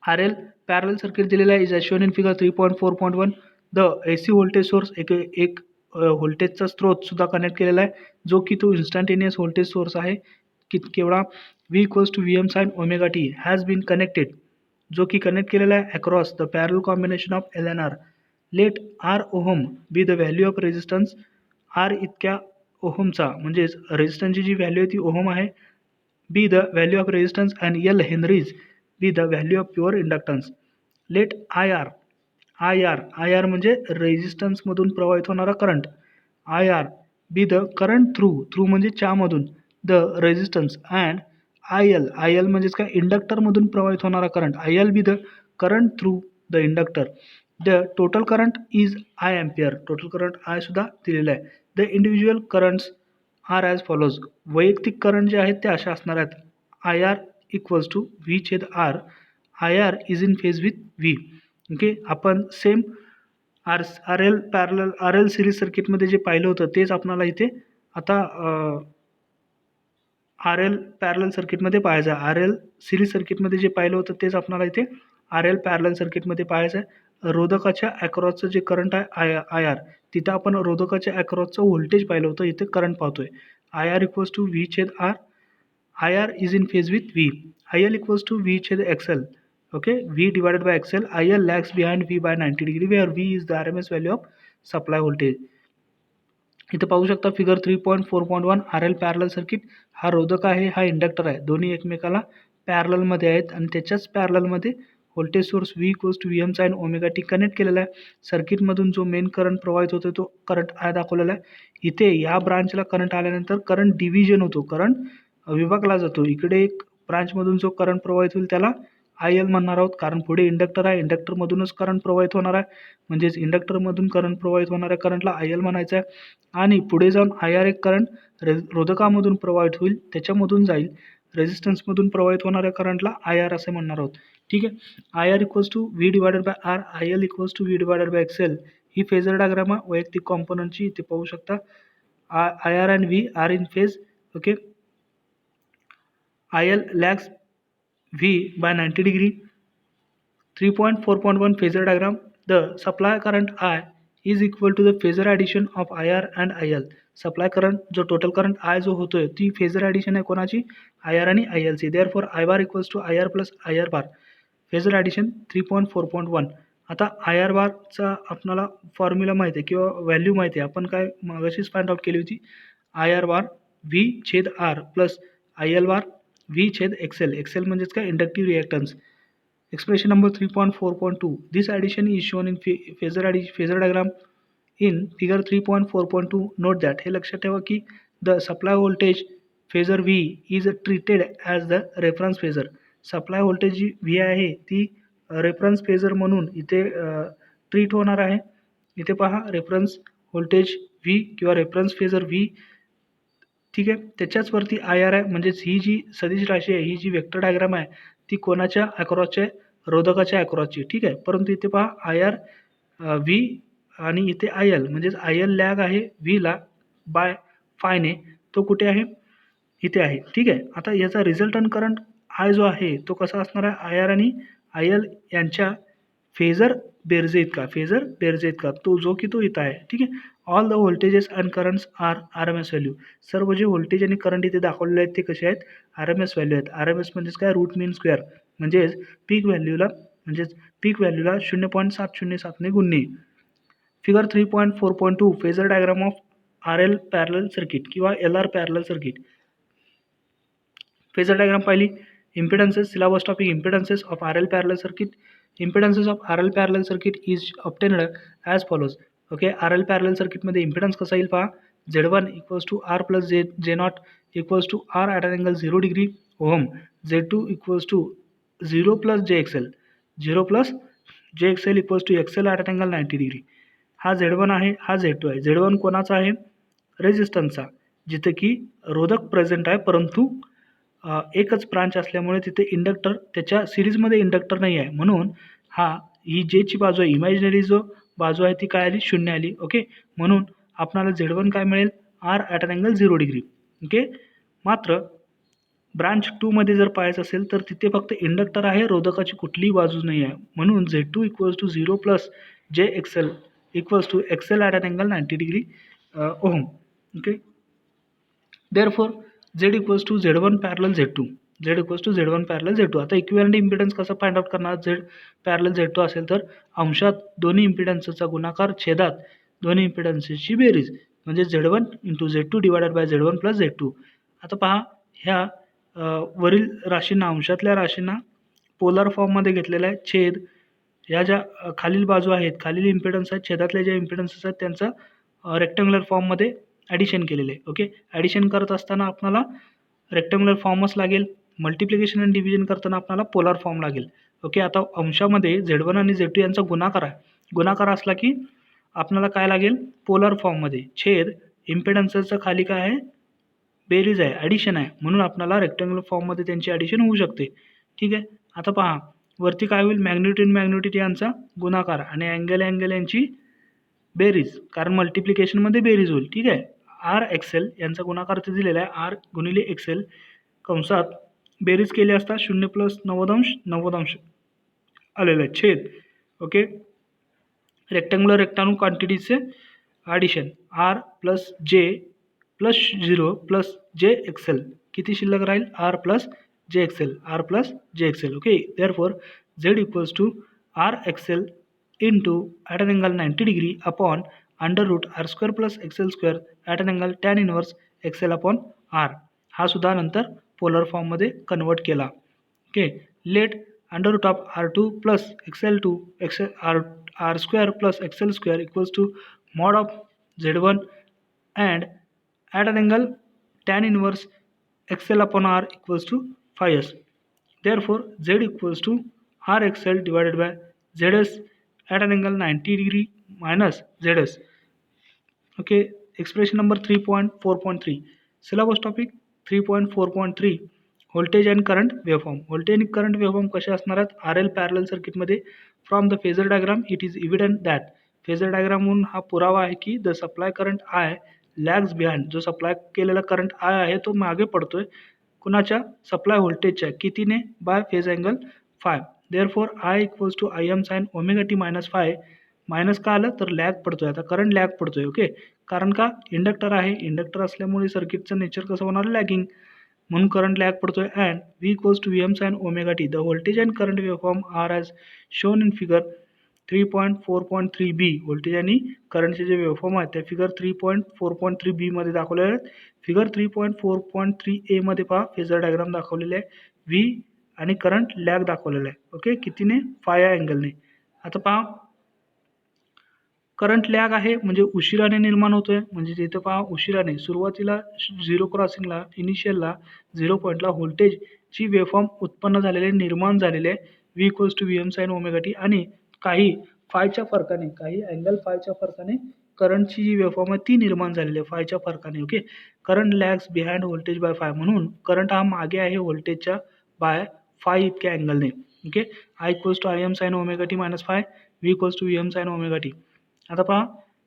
S1: RL parallel circuit दिलेला आहे, is as shown in figure 3.4.1. The AC voltage source, एक व्होल्टेजचा स्रोत सुद्धा connect केलेला आहे, जो की तो इन्स्टंटेनियस व्होल्टेज सोर्स आहे, केवढा, V equals to Vm sin omega t has been connected, जो की कनेक्ट केलेला आहे across the parallel combination of L and R. Let R ohm be the value of resistance, R इतक्या ओहमचा म्हणजेच रेझिस्टन्सची जी value आहे ती ओहम आहे. Be the value of resistance and L henries be the value of pure inductance. Let I R म्हणजे रेझिस्टन्समधून प्रवाहित होणारा current. I R be the current through म्हणजे च्यामधून the resistance and I L म्हणजेच काय इंडक्टरमधून प्रवाहित होणारा current. I L be the current through the inductor. The total current is I ampere. Total current I सुद्धा दिलेला आहे. The individual currents are as follows. वैयक्तिक करंट जे आहेत ते अशा असणार आहेत. I R equals to V छेद R. I R is in phase with V. Okay, आपण सेम आर एल सिरीज सर्किटमध्ये जे पाहिलं होतं तेच आपल्याला इथे आता आर एल पॅरलल सर्किटमध्ये पाहायचं आहे. आर एल सिरीज सर्किटमध्ये जे पाहिलं होतं तेच आपल्याला इथे आर एल पॅरलल सर्किटमध्ये पाहायचं आहे. रोधकाच्या ॲक्रॉसचं जे करंट आहे आय आर, तिथं आपण रोधकाच्या ॲक्रॉसचं व्होल्टेज पाहिलं होतं, इथे करंट पाहतोय. I R equals to V छेद R. I R is in phase with V. I L equals to V छेद X L. Okay, V divided by X L. I L lags behind V by 90 degree where V is the R M S value of supply voltage. इथे पाहू शकता figure 3.4.1 R L parallel circuit. हा रोधक आहे, हा inductor आहे, दोन्ही एकमेकाला पॅरललमध्ये आहेत आणि त्याच्याच पॅरललमध्ये voltage source V equals to V M sine omega T connect केलेला आहे. सर्किटमधून जो मेन करंट प्रवाहित होतो तो करंट आय दाखवलेला आहे. इथे या ब्रांचला करंट आल्यानंतर करंट डिव्हिजन होतो, करंट विभागला जातो. इकडे एक ब्रांचमधून जो करंट प्रवाहित होईल त्याला आय एल म्हणणार आहोत, कारण पुढे इंडक्टर आहे, इंडक्टरमधूनच करंट प्रवाहित होणार आहे, म्हणजेच इंडक्टरमधून करंट प्रवाहित होणाऱ्या करंटला आय एल म्हणायचं आहे. आणि पुढे जाऊन आय आर एक करंट रोधकामधून प्रवाहित होईल, त्याच्यामधून जाईल, रेझिस्टन्समधून प्रवाहित होणाऱ्या करंटला आय आर असे म्हणणार आहोत. ठीक आहे, I R equals to V divided by R. I L equals to V divided by X L. ही फेजर डायग्राम आहे वैयक्तिक कॉम्पोनंटची. इथे पाहू शकता I R and V R in phase. Okay, I L lags V by 90 degree. 3.4.1 phasor diagram. The supply current I is equal to the phasor addition of IR and IL. Supply current जो total current I जो होतोय ती phasor addition आहे कोणाची, I R आणि I L ची. Therefore I bar equals to I R plus I R bar. Phasor addition 3.4.1. आता I R बारचा आपल्याला फॉर्म्युला माहिती आहे किंवा व्हॅल्यू माहिती आहे, आपण काय मगाशीच फाइंड आउट केली होती. आय आर बार व्ही छेद R plus I L bar V छेद एक्सेल. एक्सेल म्हणजेच काय inductive reactance. Expression number 3.4.2. This addition is shown in phasor diagram in figure 3.4.2. Note that हे लक्षात ठेवा की the supply voltage phasor V is treated as the reference phasor. Supply voltage जी V आहे ती reference phasor म्हणून इथे treat होणार आहे. इथे पहा रेफरन्स व्होल्टेज V किंवा रेफरन्स फेजर V. ठीक आहे, त्याच्याच वरती आय आर आहे, म्हणजेच ही जी सदिश राशी आहे, ही जी वेक्टर डायग्राम आहे ती कोणाच्या अक्रॉसच्या, रोधकाच्या अक्रॉसची. ठीक आहे, परंतु इथे पहा आय आर व्ही आणि इथे आय एल, म्हणजेच आय एल लॅग आहे व्हीला बाय फायने, तो कुठे आहे, इथे आहे. ठीक आहे, आता याचा रिझल्टंट करंट आय जो आहे तो कसा असणार आहे, आय आर आणि आय एल यांच्या फेजर बेरजे इतका तो जो की तो इथं आहे. ठीक आहे, all the voltages and currents are R M S value. सर्व जे व्होल्टेज आणि करंट इथे दाखवलेले आहेत ते कसे आहेत, आर एम एस व्हॅल्यू आहेत. आर एम एस म्हणजेच काय, रूट मीन स्क्वेअर, म्हणजेच पीक व्हॅल्यूला 0.707ने गुणणे. Figure 3.4.2 phasor diagram of R L parallel circuit किंवा L R parallel circuit. Phasor diagram पाहिली. Impedances, syllabus topic impedances of R L parallel circuit. Impedances of R L parallel circuit is obtained as follows. Okay, R L parallel सर्किटमध्ये impedance कसा येईल पहा. Z1 equals to R plus j nought equals to R at an angle 0 degree ohm. Z2 equals to 0 plus जे X L, 0 plus जे X L equals to X L at an angle 90 degree. हा Z1 आहे, हा Z2 आहे. Z1 कोणाचा आहे, रेझिस्टन्सचा, जिथे की रोधक प्रेझेंट आहे, परंतु एकच ब्रांच असल्यामुळे तिथे इंडक्टर, त्याच्या सिरीजमध्ये इंडक्टर नाही आहे, म्हणून ही जेची बाजू आहे, इमॅजिनरी जो बाजू आहे ती काय आली, 0 आली. ओके, म्हणून आपल्याला Z1 काय मिळेल, R at an angle 0 degree. Okay, मात्र ब्रांच 2 मध्ये जर पाहायचं असेल तर तिथे फक्त इंडक्टर आहे, रोधकाची कुठलीही बाजू नाही आहे, म्हणून Z2 इक्वल्स टू 0 प्लस जे X L equals to X L at an angle 90 degree ohm. Okay, therefore Z equals to Z1 parallel Z2. Z equals to Z1 parallel Z2. आता इक्विव्हॅलेंट इम्पिडन्स कसं फाइंड आउट करणार, Z parallel Z2 असेल तर अंशात दोन्ही इम्पिडन्सचा गुणाकार, छेदात दोन्ही इम्पिडन्सेसची बेरीज. म्हणजे Z1 into Z2 divided by Z1 plus Z2. आता पहा ह्या वरील राशींना अंशातल्या राशींना पोलर फॉर्ममध्ये घेतलेला आहे. छेद ह्या ज्या खालील बाजू आहेत, खालील इम्पिडन्स आहेत, छेदातल्या ज्या इम्पिडन्सेस आहेत त्यांचं रेक्टँग्युलर फॉर्ममध्ये ॲडिशन केलेलं आहे. ओके, ॲडिशन करत असताना आपल्याला रेक्टँग्युलर फॉर्मच लागेल. मल्टिप्लिकेशन आणि डिव्हिजन करताना आपल्याला पोलर फॉर्म लागेल. ओके, आता अंशामध्ये Z1 आणि Z2 यांचा गुणाकार आहे. गुणाकार असला की आपल्याला काय लागेल, पोलर फॉर्ममध्ये. छेद इम्पिडन्सेसचं खाली काय आहे, बेरीज आहे, ॲडिशन आहे, म्हणून आपल्याला रेक्टँग्युलर फॉर्ममध्ये त्यांची ॲडिशन होऊ शकते. ठीक आहे, आता पहा वरती काय होईल, मॅग्निट्यूड यांचा गुणाकार आणि अँगल यांची बेरीज, कारण मल्टिप्लिकेशनमध्ये बेरीज होईल. ठीक आहे, आर एक्सेल यांचा गुणाकार इथे दिलेला आहे, आर गुणिले एक्सेल कंसात बेरीज केली असता 0 प्लस 90° आलेलं आहे. छेद ओके, रेक्टँग्युलर क्वांटिटीजचे addition R plus J plus 0 plus जे एक्सेल, किती शिल्लक राहील, आर प्लस जे X L. Okay, therefore Z equals to R X L into at an angle 90° upon √r² plus XL² at an angle tan inverse X L upon R. हा सुद्धा नंतर polar फॉर्ममध्ये convert केला. Okay, let √r2 plus XL2 r² plus XL² equals to mod of Z1 and at an angle tan inverse XL upon R equals to 5s. Therefore, Z equals to R XL divided by ZS at an angle 90° minus ZS. Okay, expression number 3.4.3. Syllabus topic 3.4.3. Voltage and current waveform. Voltage आणि current waveform कशा असणार आहेत, RL parallel सर्किटमध्ये. From the phasor diagram it is evident that, phasor डायग्रामहून हा पुरावा आहे की the supply current I lags behind, जो सप्लाय केलेला करंट आय आहे तो मागे पडतोय कुणाच्या, सप्लाय व्होल्टेजच्या, कितीने, by phase angle phi. Therefore I equals to I M sine omega T minus phi. Minus का आलं तर लॅग पडतोय, आता करंट लॅग पडतोय. ओके, कारण का, इंडक्टर आहे, इंडक्टर असल्यामुळे सर्किटचं नेचर कसं होणार, लॅगिंग, म्हणून करंट लॅग पडतोय. And V equals to V M sine omega T. The voltage and current waveform are as shown in figure 3.4.3b. Voltage आणि करंटचे जे वेव्हफॉर्म आहेत त्या फिगर 3.4.3b मध्ये दाखवलेले आहेत. फिगर 3.4.3a मध्ये पहा फेजर डायग्राम दाखवलेले आहे, व्ही आणि करंट लॅग दाखवलेला आहे. ओके, कितीने, फाय अँगलने. आता पहा करंट लॅग आहे म्हणजे उशिराने निर्माण होतोय, म्हणजे तिथं पहा उशिराने, सुरुवातीला 0 क्रॉसिंगला, इनिशियलला 0 पॉईंटला व्होल्टेजची वेव्हफॉर्म उत्पन्न झालेले, निर्माण झालेले आहे, V equals to V M sine omega T. आणि काही फायच्या फरकाने, काही अँगल फायच्या फरकाने करंटची जी वेव्हफॉर्म आहे ती निर्माण झालेली आहे फायच्या फरकाने. Okay, current lags behind voltage by phi, म्हणून करंट हा मागे आहे व्होल्टेजच्या बाय फाय इतक्या अँगलने. Okay, I equals to I M sine omega T minus phi, V equals to V M sine omega T. आता पहा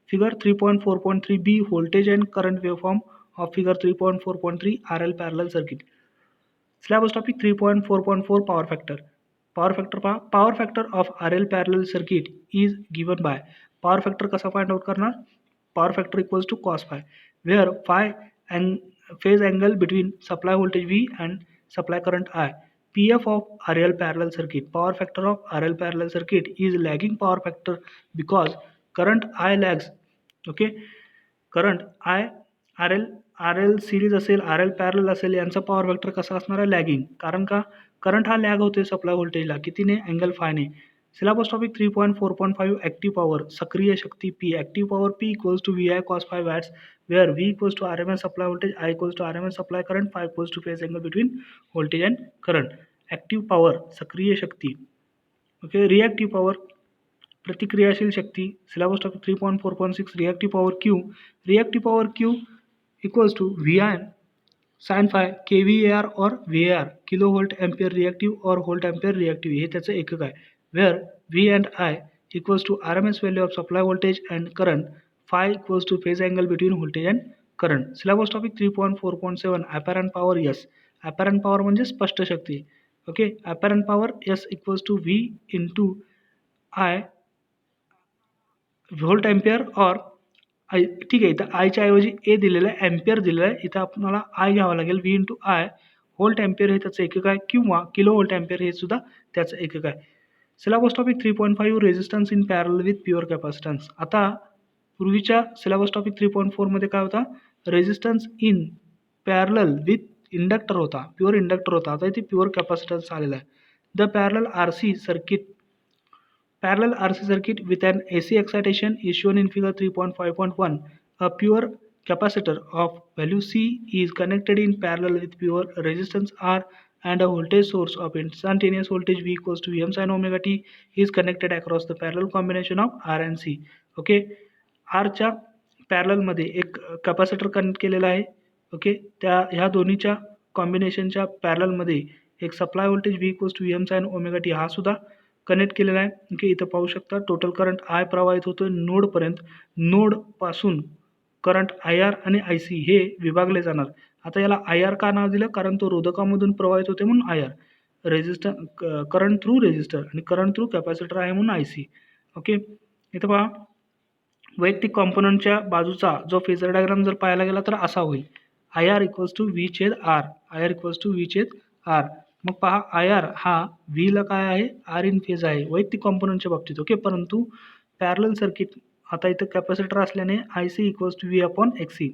S1: figure 3.4.3b voltage and current waveform of figure 3.4.3 RL parallel circuit. Syllabus topic 3.4.4 power factor. Power factor पहा, power factor of RL parallel circuit is given bye. Power factor कसा find out करणार, power factor equals to cos phi, where phi phase angle between supply voltage V and supply current I. PF of RL parallel circuit. Power factor of RL parallel circuit is lagging power factor because current I lags. Okay, current I RL series असेल, RL parallel असेल, यांचा power factor कसा असणार आहे, lagging. कारण का, current हा lag होतोय सप्लाय व्होल्टेजला, कितीने, अँगल फायने. सिलेबस टॉपिक 3.4.5 ॲक्टिव्ह पॉवर, सक्रिय शक्ती P. Active power P equals to VI cos 5 watts, where V equals to RMS supply voltage, I equals to RMS supply current, phi equals to phase angle between voltage and current. Active power, सक्रिय शक्ती. Okay, reactive power, प्रतिक्रियाशील शक्ती. Syllabus topic 3.4.6 reactive power Q. Reactive power Q equals to VI sine phi kVAR और VAR, kilo volt ampere reactive or volt ampere reactive, हे त्याचं एकक आहे. Where V and I equals to RMS value of supply voltage and current, phi equals to phase angle between voltage and current. Syllabus topic 3.4.7 apparent power S. Apparent power म्हणजे स्पष्ट शक्ती. Okay, apparent power S equals to V into I volt ampere or I. ठीक आहे, इथं आयच्या ऐवजी ए दिलेलं आहे, एम्पियर दिलेलं आहे, इथं आपल्याला आय घ्यावं लागेल. V into I, volt ampere हे त्याचं एकक आहे, किंवा किलो व्होल्ट एम्पियर हे सुद्धा त्याचं एकक आहे. Syllabus topic 3.5 resistance in parallel with pure capacitance. आता पूर्वीच्या सिलेबस टॉपिक 3.4 मध्ये काय होता, resistance in parallel with inductor होता, प्युअर इंडक्टर होता. आता इथे प्युअर कॅपॅसिटन्स आलेला आहे. The parallel RC circuit with an AC excitation is shown in figure 3.5.1. A pure capacitor of value C is connected in parallel with pure resistance R, and a voltage source of instantaneous voltage V equals to Vm sin omega t is connected across the parallel combination of R and C. Okay, आरच्या पॅरललमध्ये एक capacitor connect केलेला आहे. Okay, ह्या दोन्हीच्या कॉम्बिनेशनच्या पॅरललमध्ये एक supply voltage V equals to Vm sin omega T हा सुद्धा कनेक्ट केलेला आहे. ओके, इथं पाहू शकता टोटल करंट I प्रवाहित होतो नोडपर्यंत. नोडपासून करंट IR आणि IC हे विभागले जाणार. आता याला IR का नाव दिलं, कारण तो रोधकामधून प्रवाहित होते म्हणून IR, करंट थ्रू रेजिस्टर आणि करंट थ्रू कॅपॅसिटर आहे म्हणून IC. ओके, इथं पहा वैयक्तिक कॉम्पोनंटच्या बाजूचा जो फेजर डायग्राम जर पाहायला गेला तर असा होईल, IR equals to V/R, IR equals to V/R. मग पहा IR हा Vला काय आहे, R इन फेज आहे वैयक्तिक कॉम्पोनंटच्या बाबतीत. ओके, परंतु पॅरलल सर्किट आता इथं कॅपॅसिटर असल्याने IC equals to V/XC,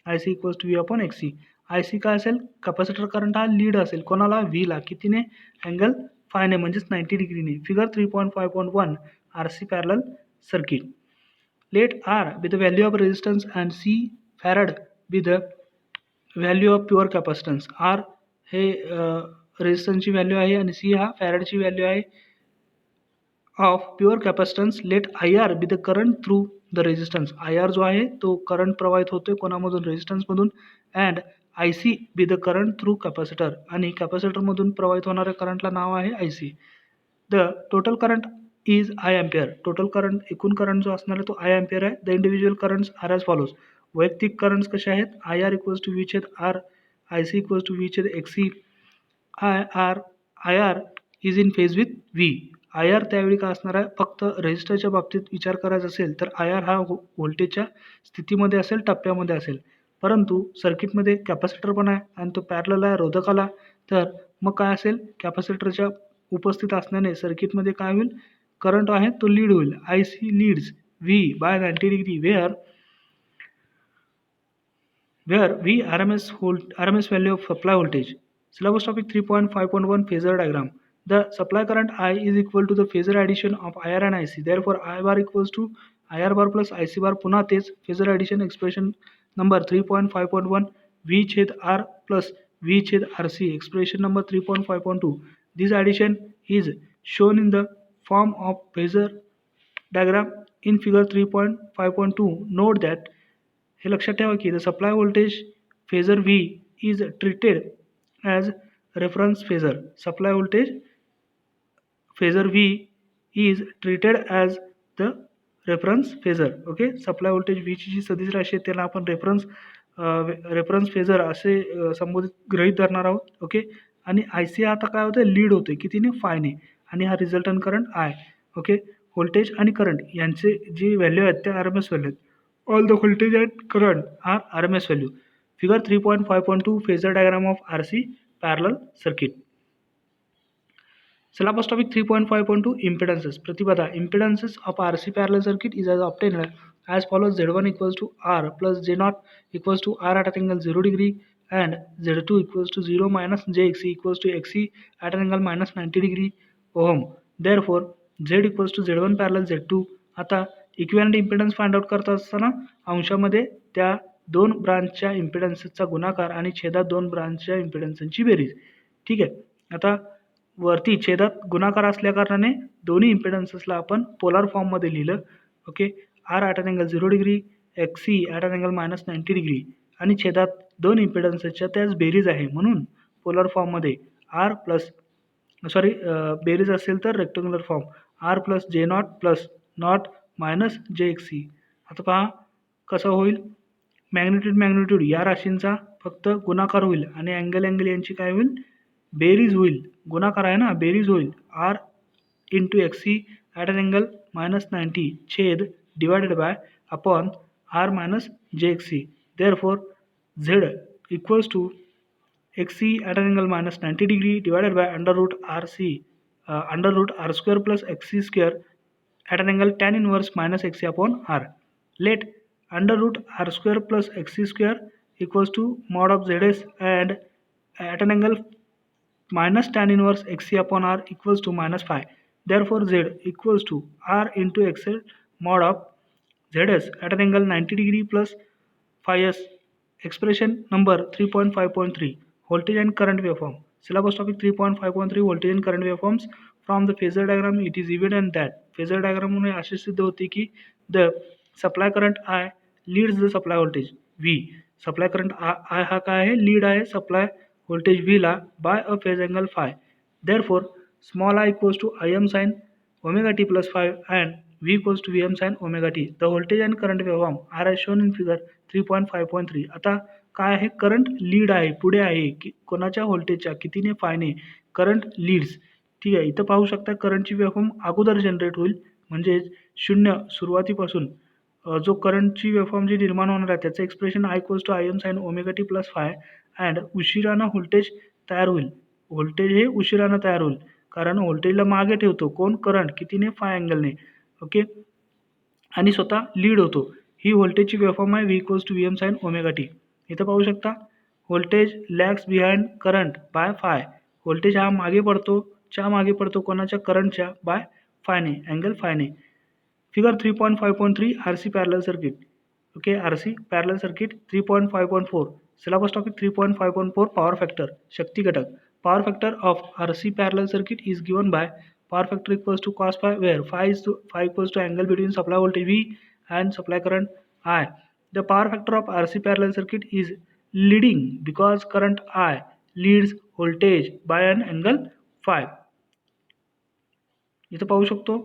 S1: IC equals to V/XC. IC काय असेल, कॅपॅसिटर करंट हा लीड असेल कोणाला, Vला, कितीने, अँगल फायने म्हणजेच 90 डिग्रीने. Figure 3.5.1 RC parallel circuit. Let R be the value of resistance and C farad be the value of pure capacitance. R हे रेजिस्टन्सची value आहे आणि C हा फॅरडची व्हॅल्यू आहे of pure capacitance. Let IR be the current through the resistance. IR जो आहे तो current प्रवाहित होतोय कोणामधून, रेजिस्टन्समधून. And IC be the current through capacitor, आणि कॅपॅसिटरमधून प्रवाहित होणाऱ्या करंटला नाव आहे IC. The total current is I ampere. Total current, एकूण करंट जो असणार आहे तो I एम्पियर आहे. The individual currents are as follows. वैयक्तिक करंट्स कसे आहेत, IR equals to V/R, IC equals to V/XC. IR is in phase with V. IR त्यावेळी का असणार आहे, फक्त रेजिस्टरच्या बाबतीत विचार करायचा असेल तर IR हा व्होल्टेजच्या स्थितीमध्ये असेल, टप्प्यामध्ये असेल. परंतु सर्किटमध्ये कॅपॅसिटर पण आहे आणि तो पॅरलल आहे रोधकाला, तर मग काय असेल, कॅपॅसिटरच्या उपस्थित असल्याने सर्किटमध्ये काय होईल, करंट आहे तो लीड होईल. IC leads V by 90 degree where V RMS value of supply voltage. Syllabus topic 3.5.1 phasor diagram. The supply current I is equal to the phasor addition of IR and IC. Therefore I bar equals to IR bar plus IC bar. पुन्हा तेच phasor addition expression number 3.5.1 V/R plus V/RC. Expression number 3.5.2. This addition is shown in the form of phasor diagram in figure 3.5.2. Note that हे लक्षात ठेवा की the supply voltage phasor V is treated as reference phasor. Supply voltage phasor V is treated as the reference phasor. Okay, supply voltage Vची जी सदिश राशी आहे त्याला आपण रेफरन्स फेजर असे संबोधित गृहीत धरणार आहोत. ओके, आणि IC आता काय होतं, लीड होते कितीने, फायने, आणि हा resultant current I. Okay, voltage आणि करंट यांचे जी व्हॅल्यू आहेत त्या RMS व्हॅल्यू आहेत. All the voltage and current are RMS value. Figure 3.5.2 phasor diagram of RC parallel circuit. Syllabus topic 3.5.2 impedances. Pratibadha. Impedances of RC parallel circuit is as obtained as follows: Z1 equals to R plus J0 equals to R at an angle 0 degree, and Z2 equals to 0 minus JXC equals to XC at an angle minus 90 degree ohm. Therefore Z equals to Z1 parallel Z2. आता equivalent impedance find out करत असताना अंशामध्ये त्या दोन ब्रांचच्या इम्पिडन्सचा गुणाकार आणि छेदात दोन ब्रांचच्या इम्पिडन्सची बेरीज. ठीक आहे, आता वरती छेदात गुणाकार असल्या कारणाने दोन्ही इम्पिडन्सेसला आपण पोलार फॉर्ममध्ये लिहिलं. Okay, R at an angle 0 degree, XC at an angle minus 90 degree, आणि छेदात दोन इम्पिडन्सच्या त्याच बेरीज आहे म्हणून पोलार फॉर्ममध्ये बेरीज असेल तर rectangular form R plus J0 plus not minus JXC. आता पहा कसं होईल, मॅग्निट्यूड या राशींचा फक्त गुणाकार होईल आणि अँगल यांची काय होईल, बेरीज होईल. गुणाकार आहे ना, बेरीज होईल. R into XC at an angle minus 90 छेद divided by upon R minus JXC. Therefore Z equals to XC at an angle minus 90 degree divided by under root R square plus XC square at an angle tan inverse minus XC upon R. Let under root r square plus xc square equals to mod of zs and at an angle minus tan inverse xc upon r equals to minus phi. Therefore, z equals to r into xl mod of zs at an angle 90 degree plus phi s. Expression number 3.5.3 voltage and current waveform. Syllabus topic 3.5.3 voltage and current waveforms. From the phasor diagram it is evident that phasor diagram मुळे असे सिद्ध होते की the supply current I leads the supply voltage V. Supply current I हा काय आहे, lead आहे supply voltage V ला by a phase angle phi. Therefore small I equals to Im sin omega t plus phi and V equals to Vm sin omega t. The voltage and current waveform are as shown in figure 3.5.3. आता काय आहे, current lead आहे, पुढे आहे की कोणाच्या व्होल्टेजच्या कितीने फायने current leads. ठीक आहे, इथं पाहू शकता करंटची वेव्हफॉर्म अगोदर जनरेट होईल म्हणजे शून्य सुरुवातीपासून जो करंटची वेव्हफॉर्म जी निर्माण होणार आहे त्याचं expression I equals to Im sin omega T plus phi and उशिरानं व्होल्टेज तयार होईल. व्होल्टेज हे उशिरानं तयार होईल कारण व्होल्टेजला मागे ठेवतो कोण, करंट कितीने, फाय अँगलने. ओके, आणि स्वतः लीड होतो. ही व्होल्टेजची वेव्हफॉर्म आहे V equals to Vm sin omega T. इथं पाहू शकता voltage lags behind current by phi. Voltage हा मागे पडतो कोणाच्या, करंटच्या बाय फायने, अँगल फायने. Figure 3.5.3 RC parallel circuit. Okay, RC parallel circuit 3.5.4 syllabus topic 3.5.4 power factor, शक्ती घटक. Power factor of RC parallel circuit is given by power factor equals to cos phi, where phi equals to angle between supply voltage V and supply current I. The power factor of RC parallel circuit is leading because current I leads voltage by an angle phi. इथं पाहू शकतो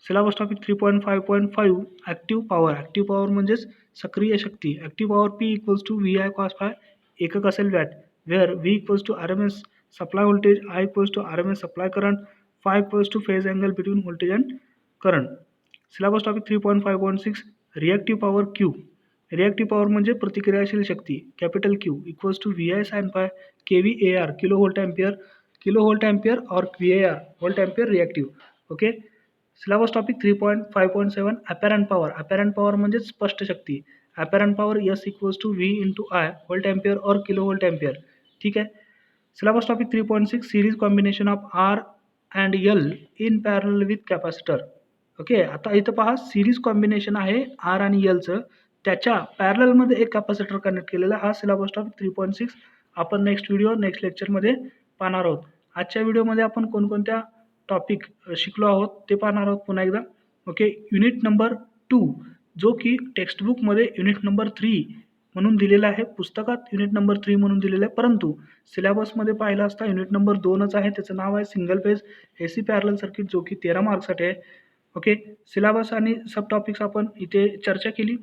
S1: syllabus topic 3.5.5 active power म्हणजेच सक्रिय शक्ती. Active power P equals to VI cos phi, एकक असेल watt, where V equals to RMS supply voltage, I equals to RMS supply current, phi equals to phase angle between voltage and current. Syllabus topic 3.5.6 reactive power Q. Reactive power म्हणजे प्रतिक्रियाशील शक्ती, capital Q equals to VI sin phi kVAr kilovolt ampere or VAR volt ampere reactive. Okay, syllabus topic 3.5.7 apparent power म्हणजे स्पष्ट शक्ती. Apparent power S equals to V into I volt ampere or kilovolt ampere. ठीक आहे. Syllabus topic 3.6 series combination of R and L in parallel with capacitor. Okay, आता इथं पहा series combination आहे R आणि Lचं, त्याच्या पॅरललमध्ये एक कॅपॅसिटर कनेक्ट केलेला. हा सिलेबस टॉपिक 3.6 आपण नेक्स्ट लेक्चरमध्ये पाहणार आहोत. आजच्या व्हिडिओमध्ये आपण कोणकोणत्या टॉपिक शिकलो आहोत ते पाहणार आहोत पुन्हा एकदा. ओके, युनिट नंबर 2 जो की टेक्स्टबुकमध्ये युनिट नंबर 3 म्हणून दिलेला आहे, पुस्तकात युनिट नंबर 3 म्हणून दिलेलं आहे, परंतु सिलेबसमध्ये पाहिलं असता युनिट नंबर 2च आहे. त्याचं नाव आहे single phase AC parallel circuit, जो की 13 मार्क्ससाठी आहे. ओके, सिलेबस आणि सब टॉपिक्स आपण इथे चर्चा केली.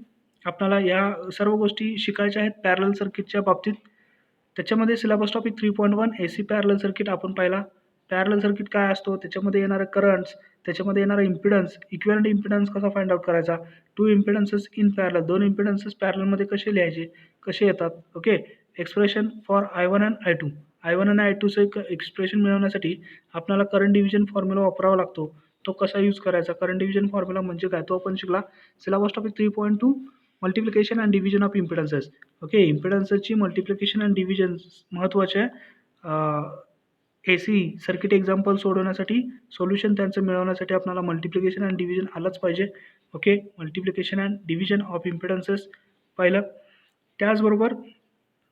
S1: आपल्याला या सर्व गोष्टी शिकायच्या आहेत पॅरलल सर्किटच्या बाबतीत. त्याच्यामध्ये syllabus topic 3.1 AC parallel circuit आपण पाहिला. पॅरलल सर्किट काय असतो, त्याच्यामध्ये येणारे करंट्स, त्याच्यामध्ये येणारा इम्पिडन्स, इक्विव्हॅलेंट इम्पिडन्स कसा फाइंड आउट करायचा, टू इम्पिडन्सेस इन पॅरलल, दोन इम्पिडन्सेस पॅरललमध्ये कसे लिहायचे, कसे येतात. ओके, एक्सप्रेशन फॉर I1 आणि I2. I1 आणि I2चं एक एक्सप्रेशन मिळवण्यासाठी आपल्याला करंट डिव्हिजन फॉर्म्युला वापरावा लागतो. तो कसा यूज करायचा, करंट डिव्हिजन फॉर्म्युला म्हणजे काय, तो आपण शिकला. Syllabus topic 3.2 multiplication and division of impedances. Okay, इम्पिडन्सेसची मल्टिप्लिकेशन अँड डिव्हिजन महत्त्वाचे आहे. AC सर्किट एक्झाम्पल सोडवण्यासाठी, सोल्युशन त्यांचं मिळवण्यासाठी आपल्याला मल्टिप्लिकेशन अँड डिव्हिजन आलंच पाहिजे. Okay, multiplication and division of impedances पाहिलं. त्याचबरोबर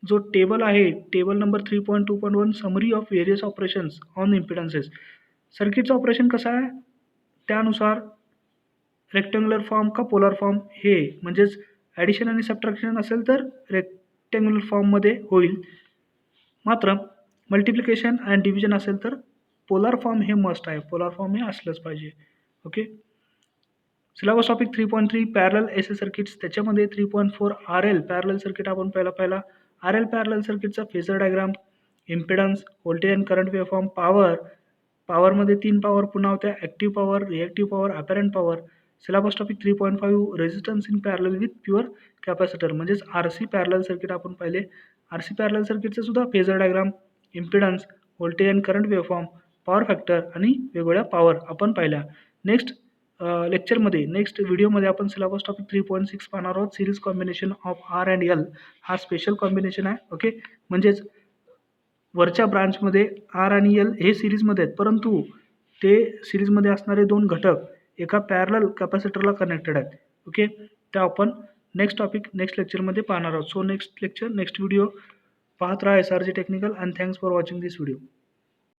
S1: जो टेबल आहे, table number 3.2.1 summary of various operations on impedances. सर्किटचं ऑपरेशन कसं आहे, त्यानुसार रेक्टँग्युलर फॉर्म का पोलर फॉर्म, हे म्हणजेच ॲडिशन आणि सबट्रॅक्शन असेल तर रेक्टँग्युलर फॉर्ममध्ये होईल, मात्र मल्टिप्लिकेशन अँड डिव्हिजन असेल तर पोलर फॉर्म हे मस्ट आहे, पोलर फॉर्म हे असलंच पाहिजे. Okay, syllabus topic 3.3 parallel AC circuits. त्याच्यामध्ये 3.4 RL पॅरलल सर्किट आपण पहिला. RL पॅरलल सर्किटचा phasor diagram, impedance, voltage and current waveform, पॉवरमध्ये 3 पॉवर पुन्हा होत्या, active power, reactive power, apparent power. Syllabus topic 3.5 resistance in parallel with pure capacitor म्हणजेच RC parallel circuit आपण पाहिले. RC पॅरलल सर्किटचं सुद्धा phasor diagram, impedance, voltage and current waveform, power factor आणि वेगवेगळ्या पॉवर आपण पाहिल्या. नेक्स्ट लेक्चरमध्ये नेक्स्ट व्हिडिओमध्ये आपण सिलेबस टॉपिक 3.6 पाहणार आहोत. Series combination of R and L हा स्पेशल कॉम्बिनेशन आहे. ओके, म्हणजेच वरच्या ब्रांचमध्ये आर आणि एल हे सिरीजमध्ये आहेत, परंतु ते सिरीजमध्ये असणारे दोन घटक एका पॅरलल कॅपॅसिटरला कनेक्टेड आहेत. ओके, त्या आपण नेक्स्ट टॉपिक नेक्स्ट लेक्चरमध्ये पाहणार आहोत. So next lecture next video पाहत राहा SRG technical, and thanks for watching this video.